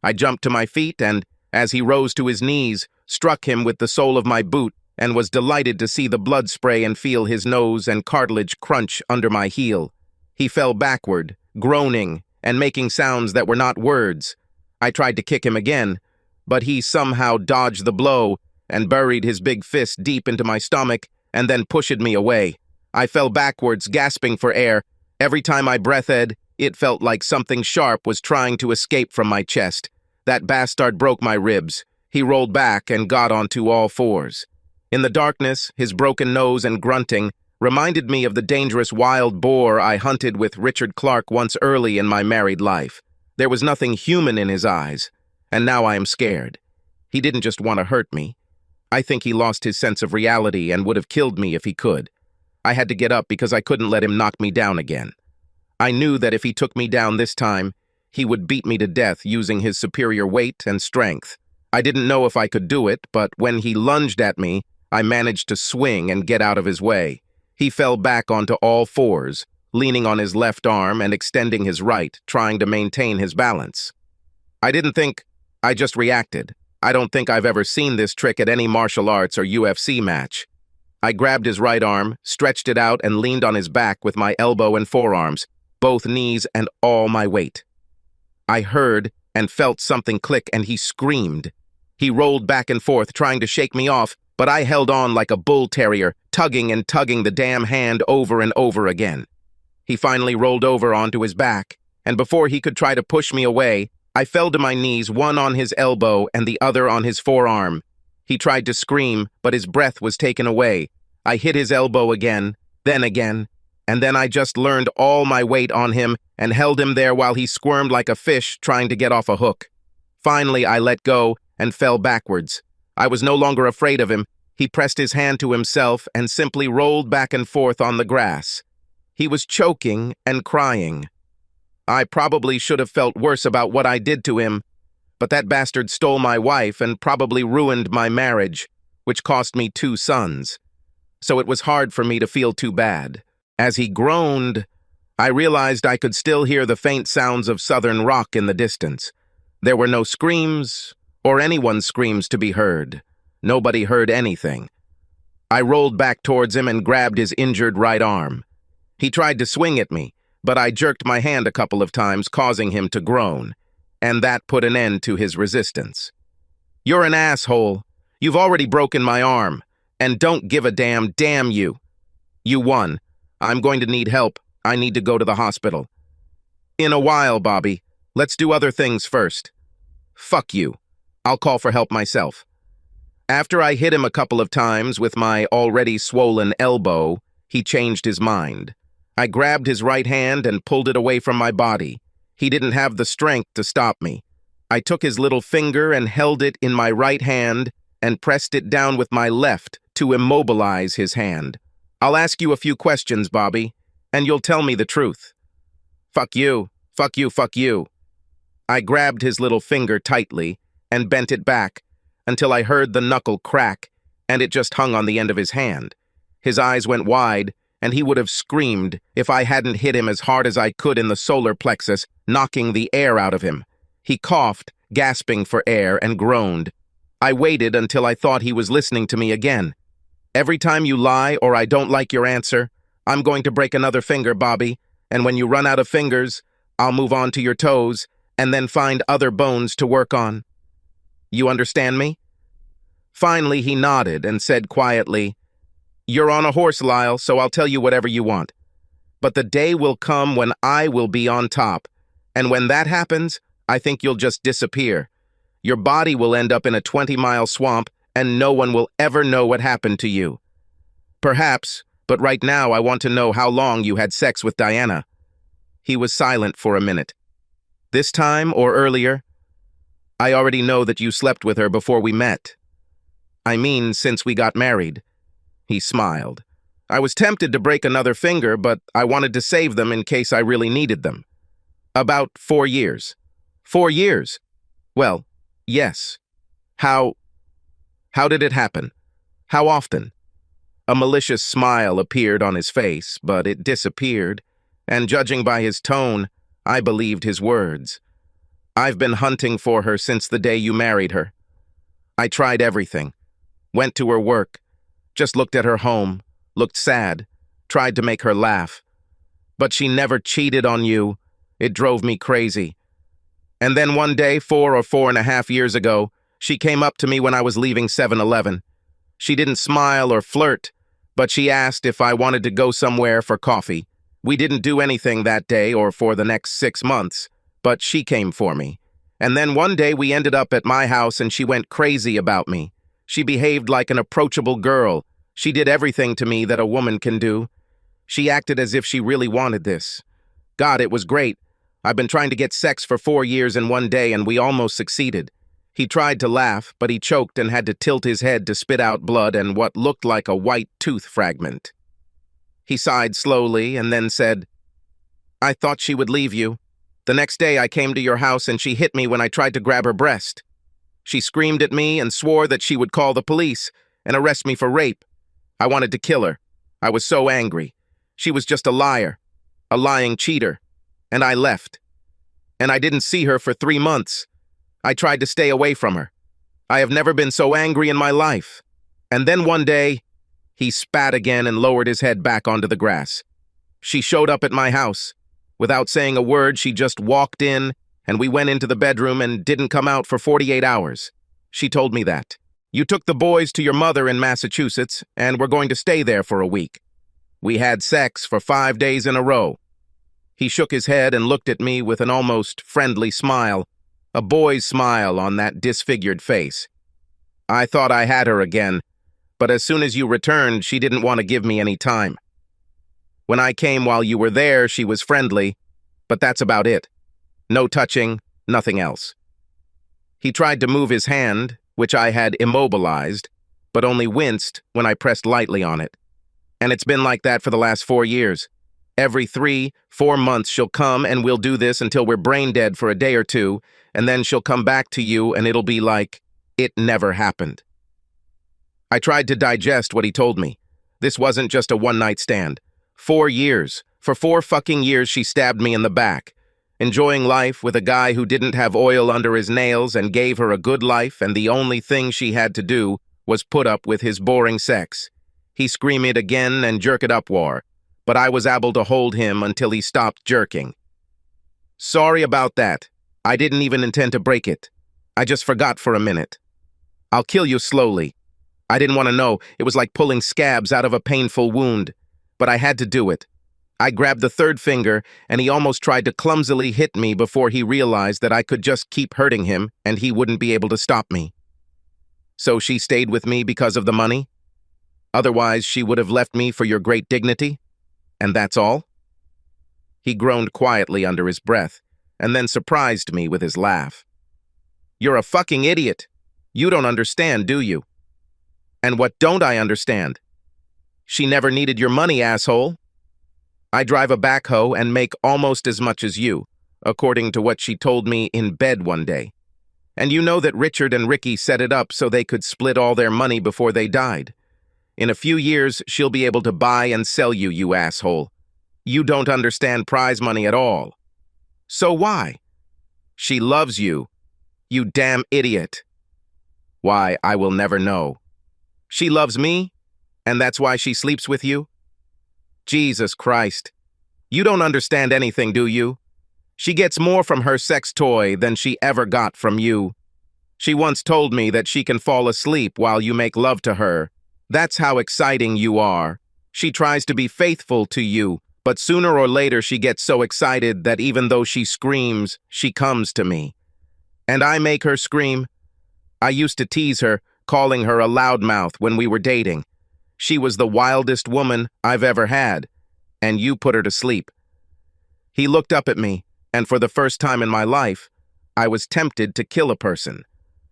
I jumped to my feet and, as he rose to his knees, struck him with the sole of my boot and was delighted to see the blood spray and feel his nose and cartilage crunch under my heel. He fell backward, groaning and making sounds that were not words. I tried to kick him again, but he somehow dodged the blow and buried his big fist deep into my stomach and then pushed me away. I fell backwards, gasping for air. Every time I breathed, it felt like something sharp was trying to escape from my chest. That bastard broke my ribs. He rolled back and got onto all fours. In the darkness, his broken nose and grunting reminded me of the dangerous wild boar I hunted with Richard Clark once early in my married life. There was nothing human in his eyes, and now I am scared. He didn't just want to hurt me. I think he lost his sense of reality and would have killed me if he could. I had to get up because I couldn't let him knock me down again. I knew that if he took me down this time, he would beat me to death using his superior weight and strength. I didn't know if I could do it, but when he lunged at me, I managed to swing and get out of his way. He fell back onto all fours, leaning on his left arm and extending his right, trying to maintain his balance. I didn't think, I just reacted. I don't think I've ever seen this trick at any martial arts or UFC match. I grabbed his right arm, stretched it out, and leaned on his back with my elbow and forearms, both knees and all my weight. I heard and felt something click, and he screamed. He rolled back and forth, trying to shake me off, but I held on like a bull terrier, tugging and tugging the damn hand over and over again. He finally rolled over onto his back, and before he could try to push me away, I fell to my knees, one on his elbow and the other on his forearm. He tried to scream, but his breath was taken away. I hit his elbow again, and then I just leaned all my weight on him and held him there while he squirmed like a fish trying to get off a hook. Finally, I let go and fell backwards. I was no longer afraid of him. He pressed his hand to himself and simply rolled back and forth on the grass. He was choking and crying. I probably should have felt worse about what I did to him, but that bastard stole my wife and probably ruined my marriage, which cost me 2 sons. So it was hard for me to feel too bad. As he groaned, I realized I could still hear the faint sounds of southern rock in the distance. There were no screams or anyone's screams to be heard. Nobody heard anything. I rolled back towards him and grabbed his injured right arm. He tried to swing at me, but I jerked my hand a couple of times, causing him to groan, and that put an end to his resistance. "You're an asshole. You've already broken my arm, and don't give a damn you. You won. I'm going to need help. I need to go to the hospital." "In a while, Bobby. Let's do other things first." "Fuck you. I'll call for help myself." After I hit him a couple of times with my already swollen elbow, he changed his mind. I grabbed his right hand and pulled it away from my body. He didn't have the strength to stop me. I took his little finger and held it in my right hand and pressed it down with my left to immobilize his hand. "I'll ask you a few questions, Bobby, and you'll tell me the truth." "Fuck you, fuck you, fuck you." I grabbed his little finger tightly and bent it back until I heard the knuckle crack, and it just hung on the end of his hand. His eyes went wide, and he would have screamed if I hadn't hit him as hard as I could in the solar plexus, knocking the air out of him. He coughed, gasping for air, and groaned. I waited until I thought he was listening to me again. Every time you lie or I don't like your answer, I'm going to break another finger, Bobby, and when you run out of fingers, I'll move on to your toes and then find other bones to work on. You understand me? Finally, he nodded and said quietly, "You're on a horse, Lyle, so I'll tell you whatever you want. But the day will come when I will be on top, and when that happens, I think you'll just disappear. Your body will end up in a 20-mile swamp, and no one will ever know what happened to you. Perhaps, but right now I want to know how long you had sex with Diana." He was silent for a minute. "This time or earlier? I already know that you slept with her before we met. I mean, since we got married." He smiled. "I was tempted to break another finger, but I wanted to save them in case I really needed them." "About 4 years." 4 years? Well, yes. How did it happen? How often?" A malicious smile appeared on his face, but it disappeared, and judging by his tone, I believed his words. "I've been hunting for her since the day you married her. I tried everything. Went to her work, just looked at her home, looked sad, tried to make her laugh. But she never cheated on you. It drove me crazy. And then one day, 4 or 4.5 years ago, she came up to me when I was leaving 7-Eleven. She didn't smile or flirt, but she asked if I wanted to go somewhere for coffee. We didn't do anything that day or for the next 6 months, but she came for me. And then one day we ended up at my house and she went crazy about me. She behaved like an approachable girl. She did everything to me that a woman can do. She acted as if she really wanted this. God, it was great. I've been trying to get sex for 4 years in one day and we almost succeeded. He tried to laugh, but he choked and had to tilt his head to spit out blood and what looked like a white tooth fragment. He sighed slowly and then said, "I thought she would leave you. The next day I came to your house and she hit me when I tried to grab her breast. She screamed at me and swore that she would call the police and arrest me for rape. I wanted to kill her. I was so angry. She was just a liar, a lying cheater. And I left. And I didn't see her for 3 months. I tried to stay away from her. I have never been so angry in my life. And then one day," he spat again and lowered his head back onto the grass. "She showed up at my house. Without saying a word, she just walked in, and we went into the bedroom and didn't come out for 48 hours. She told me that. You took the boys to your mother in Massachusetts, and were going to stay there for a week. We had sex for 5 days in a row." He shook his head and looked at me with an almost friendly smile, a boy's smile on that disfigured face. "I thought I had her again, but as soon as you returned, she didn't want to give me any time. When I came while you were there, she was friendly, but that's about it. No touching, nothing else." He tried to move his hand, which I had immobilized, but only winced when I pressed lightly on it. "And it's been like that for the last 4 years. Every 3-4 months she'll come and we'll do this until we're brain dead for a day or two, and then she'll come back to you and it'll be like it never happened." I tried to digest what he told me. This wasn't just a one-night stand. 4 years. For 4 fucking years she stabbed me in the back. Enjoying life with a guy who didn't have oil under his nails and gave her a good life, and the only thing she had to do was put up with his boring sex. He screamed it again and jerk it up war, but I was able to hold him until he stopped jerking. "Sorry about that. I didn't even intend to break it. I just forgot for a minute. I'll kill you slowly. I didn't want to know. It was like pulling scabs out of a painful wound. But I had to do it. I grabbed the 3rd finger, and he almost tried to clumsily hit me before he realized that I could just keep hurting him, and he wouldn't be able to stop me. So she stayed with me because of the money? Otherwise, she would have left me for your great dignity? And that's all?" He groaned quietly under his breath, and then surprised me with his laugh. "You're a fucking idiot. You don't understand, do you?" "And what don't I understand?" "She never needed your money, asshole. I drive a backhoe and make almost as much as you, according to what she told me in bed one day. And you know that Richard and Ricky set it up so they could split all their money before they died. In a few years, she'll be able to buy and sell you, you asshole. You don't understand prize money at all. So why? She loves you, you damn idiot. Why, I will never know. She loves me, and that's why she sleeps with you? Jesus Christ. You don't understand anything, do you? She gets more from her sex toy than she ever got from you. She once told me that she can fall asleep while you make love to her. That's how exciting you are. She tries to be faithful to you, but sooner or later she gets so excited that even though she screams, she comes to me. And I make her scream. I used to tease her, calling her a loudmouth when we were dating. She was the wildest woman I've ever had, and you put her to sleep. He looked up at me, and for the first time in my life, I was tempted to kill a person.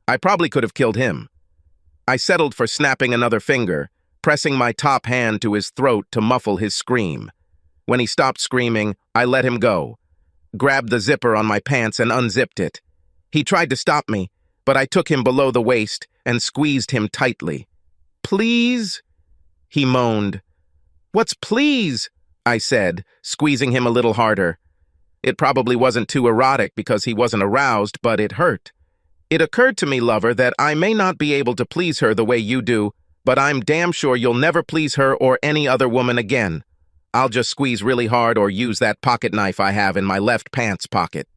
I probably could have killed him. I settled for snapping another finger, pressing my top hand to his throat to muffle his scream. When he stopped screaming, I let him go, grabbed the zipper on my pants and unzipped it. He tried to stop me, but I took him below the waist and squeezed him tightly. "Please?" he moaned. "What's please?" I said, squeezing him a little harder. It probably wasn't too erotic because he wasn't aroused, but it hurt. It occurred to me, lover, that I may not be able to please her the way you do, but I'm damn sure you'll never please her or any other woman again. I'll just squeeze really hard or use that pocket knife I have in my left pants pocket.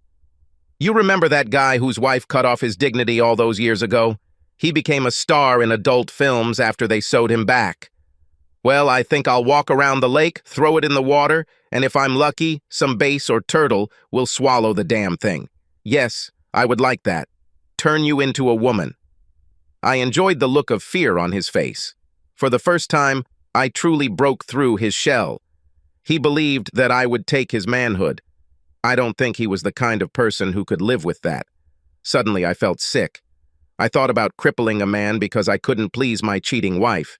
You remember that guy whose wife cut off his dignity all those years ago? He became a star in adult films after they sewed him back. Well, I think I'll walk around the lake, throw it in the water, and if I'm lucky, some bass or turtle will swallow the damn thing. Yes, I would like that. Turn you into a woman. I enjoyed the look of fear on his face. For the first time, I truly broke through his shell. He believed that I would take his manhood. I don't think he was the kind of person who could live with that. Suddenly, I felt sick. I thought about crippling a man because I couldn't please my cheating wife.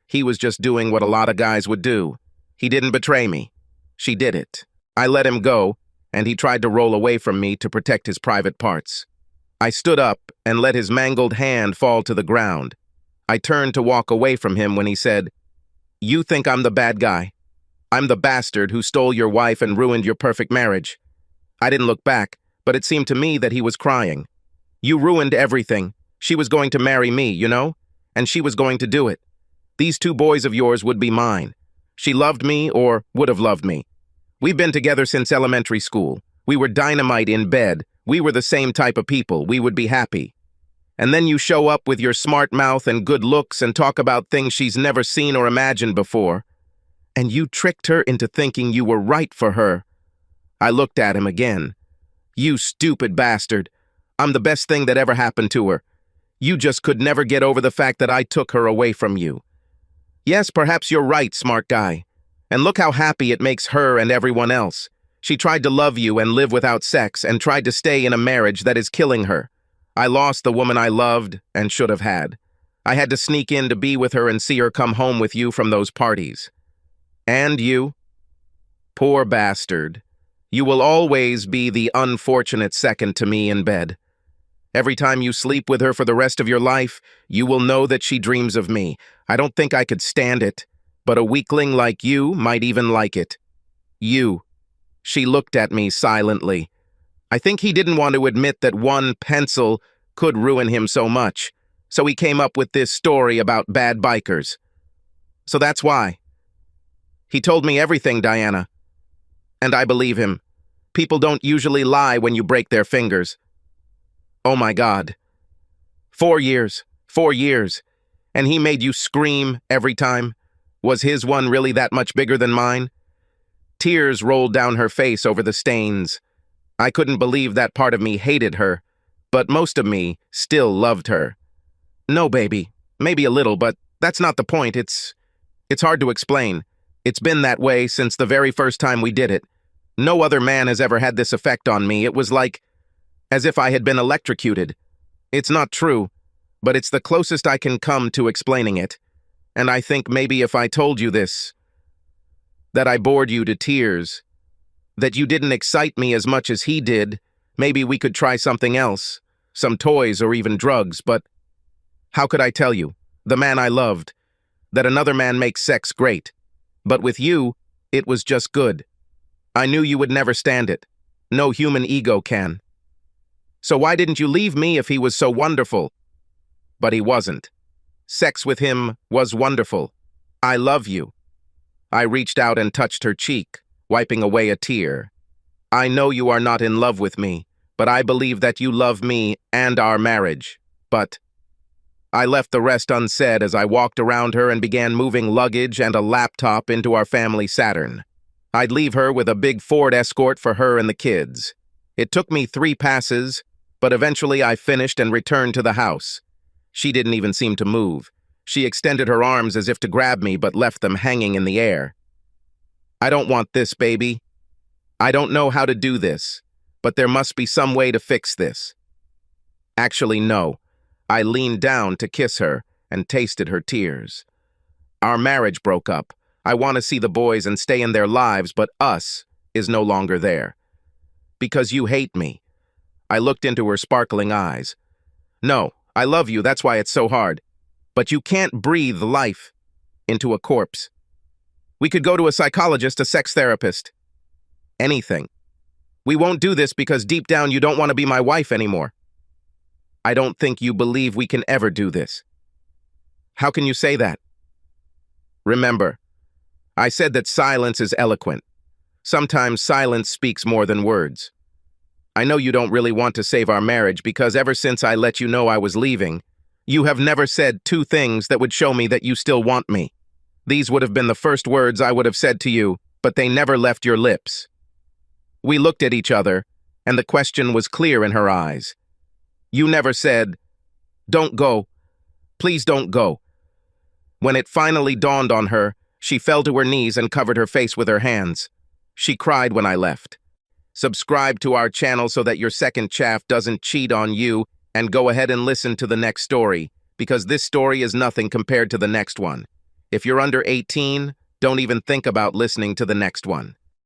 He was just doing what a lot of guys would do. He didn't betray me. She did it. I let him go, and he tried to roll away from me to protect his private parts. I stood up and let his mangled hand fall to the ground. I turned to walk away from him when he said, "You think I'm the bad guy? I'm the bastard who stole your wife and ruined your perfect marriage." I didn't look back, but it seemed to me that he was crying. "You ruined everything. She was going to marry me, you know? And she was going to do it. These two boys of yours would be mine. She loved me or would have loved me. We've been together since elementary school. We were dynamite in bed. We were the same type of people. We would be happy. And then you show up with your smart mouth and good looks and talk about things she's never seen or imagined before. And you tricked her into thinking you were right for her." I looked at him again. "You stupid bastard. I'm the best thing that ever happened to her. You just could never get over the fact that I took her away from you. Yes, perhaps you're right, smart guy. And look how happy it makes her and everyone else. She tried to love you and live without sex and tried to stay in a marriage that is killing her. I lost the woman I loved and should have had. I had to sneak in to be with her and see her come home with you from those parties. And you? Poor bastard. You will always be the unfortunate second to me in bed. Every time you sleep with her for the rest of your life, you will know that she dreams of me. I don't think I could stand it, but a weakling like you might even like it. You." She looked at me silently. I think he didn't want to admit that one pencil could ruin him so much, so he came up with this story about bad bikers. So that's why. He told me everything, Diana. And I believe him. People don't usually lie when you break their fingers. Oh my God. 4 years. 4 years. And he made you scream every time? Was his one really that much bigger than mine? Tears rolled down her face over the stains. I couldn't believe that part of me hated her, but most of me still loved her. No, baby. Maybe a little, but that's not the point. It's hard to explain. It's been that way since the very first time we did it. No other man has ever had this effect on me. It was like as if I had been electrocuted. It's not true, but it's the closest I can come to explaining it. And I think maybe if I told you this, that I bored you to tears, that you didn't excite me as much as he did, maybe we could try something else, some toys or even drugs, but how could I tell you? The man I loved, that another man makes sex great. But with you, it was just good. I knew you would never stand it. No human ego can. So why didn't you leave me if he was so wonderful? But he wasn't. Sex with him was wonderful. I love you. I reached out and touched her cheek, wiping away a tear. I know you are not in love with me, but I believe that you love me and our marriage. But I left the rest unsaid as I walked around her and began moving luggage and a laptop into our family Saturn. I'd leave her with a big Ford Escort for her and the kids. It took me 3 passes, but eventually I finished and returned to the house. She didn't even seem to move. She extended her arms as if to grab me, but left them hanging in the air. I don't want this, baby. I don't know how to do this, but there must be some way to fix this. Actually, no. I leaned down to kiss her and tasted her tears. Our marriage broke up. I want to see the boys and stay in their lives, but us is no longer there. Because you hate me. I looked into her sparkling eyes. No, I love you, that's why it's so hard. But you can't breathe life into a corpse. We could go to a psychologist, a sex therapist. Anything. We won't do this because deep down you don't want to be my wife anymore. I don't think you believe we can ever do this. How can you say that? Remember, I said that silence is eloquent. Sometimes silence speaks more than words. I know you don't really want to save our marriage because ever since I let you know I was leaving, you have never said 2 things that would show me that you still want me. These would have been the first words I would have said to you, but they never left your lips. We looked at each other, and the question was clear in her eyes. You never said, "Don't go. Please don't go." When it finally dawned on her, she fell to her knees and covered her face with her hands. She cried when I left. Subscribe to our channel so that your second chaff doesn't cheat on you, and go ahead and listen to the next story, because this story is nothing compared to the next one. If you're under 18, don't even think about listening to the next one.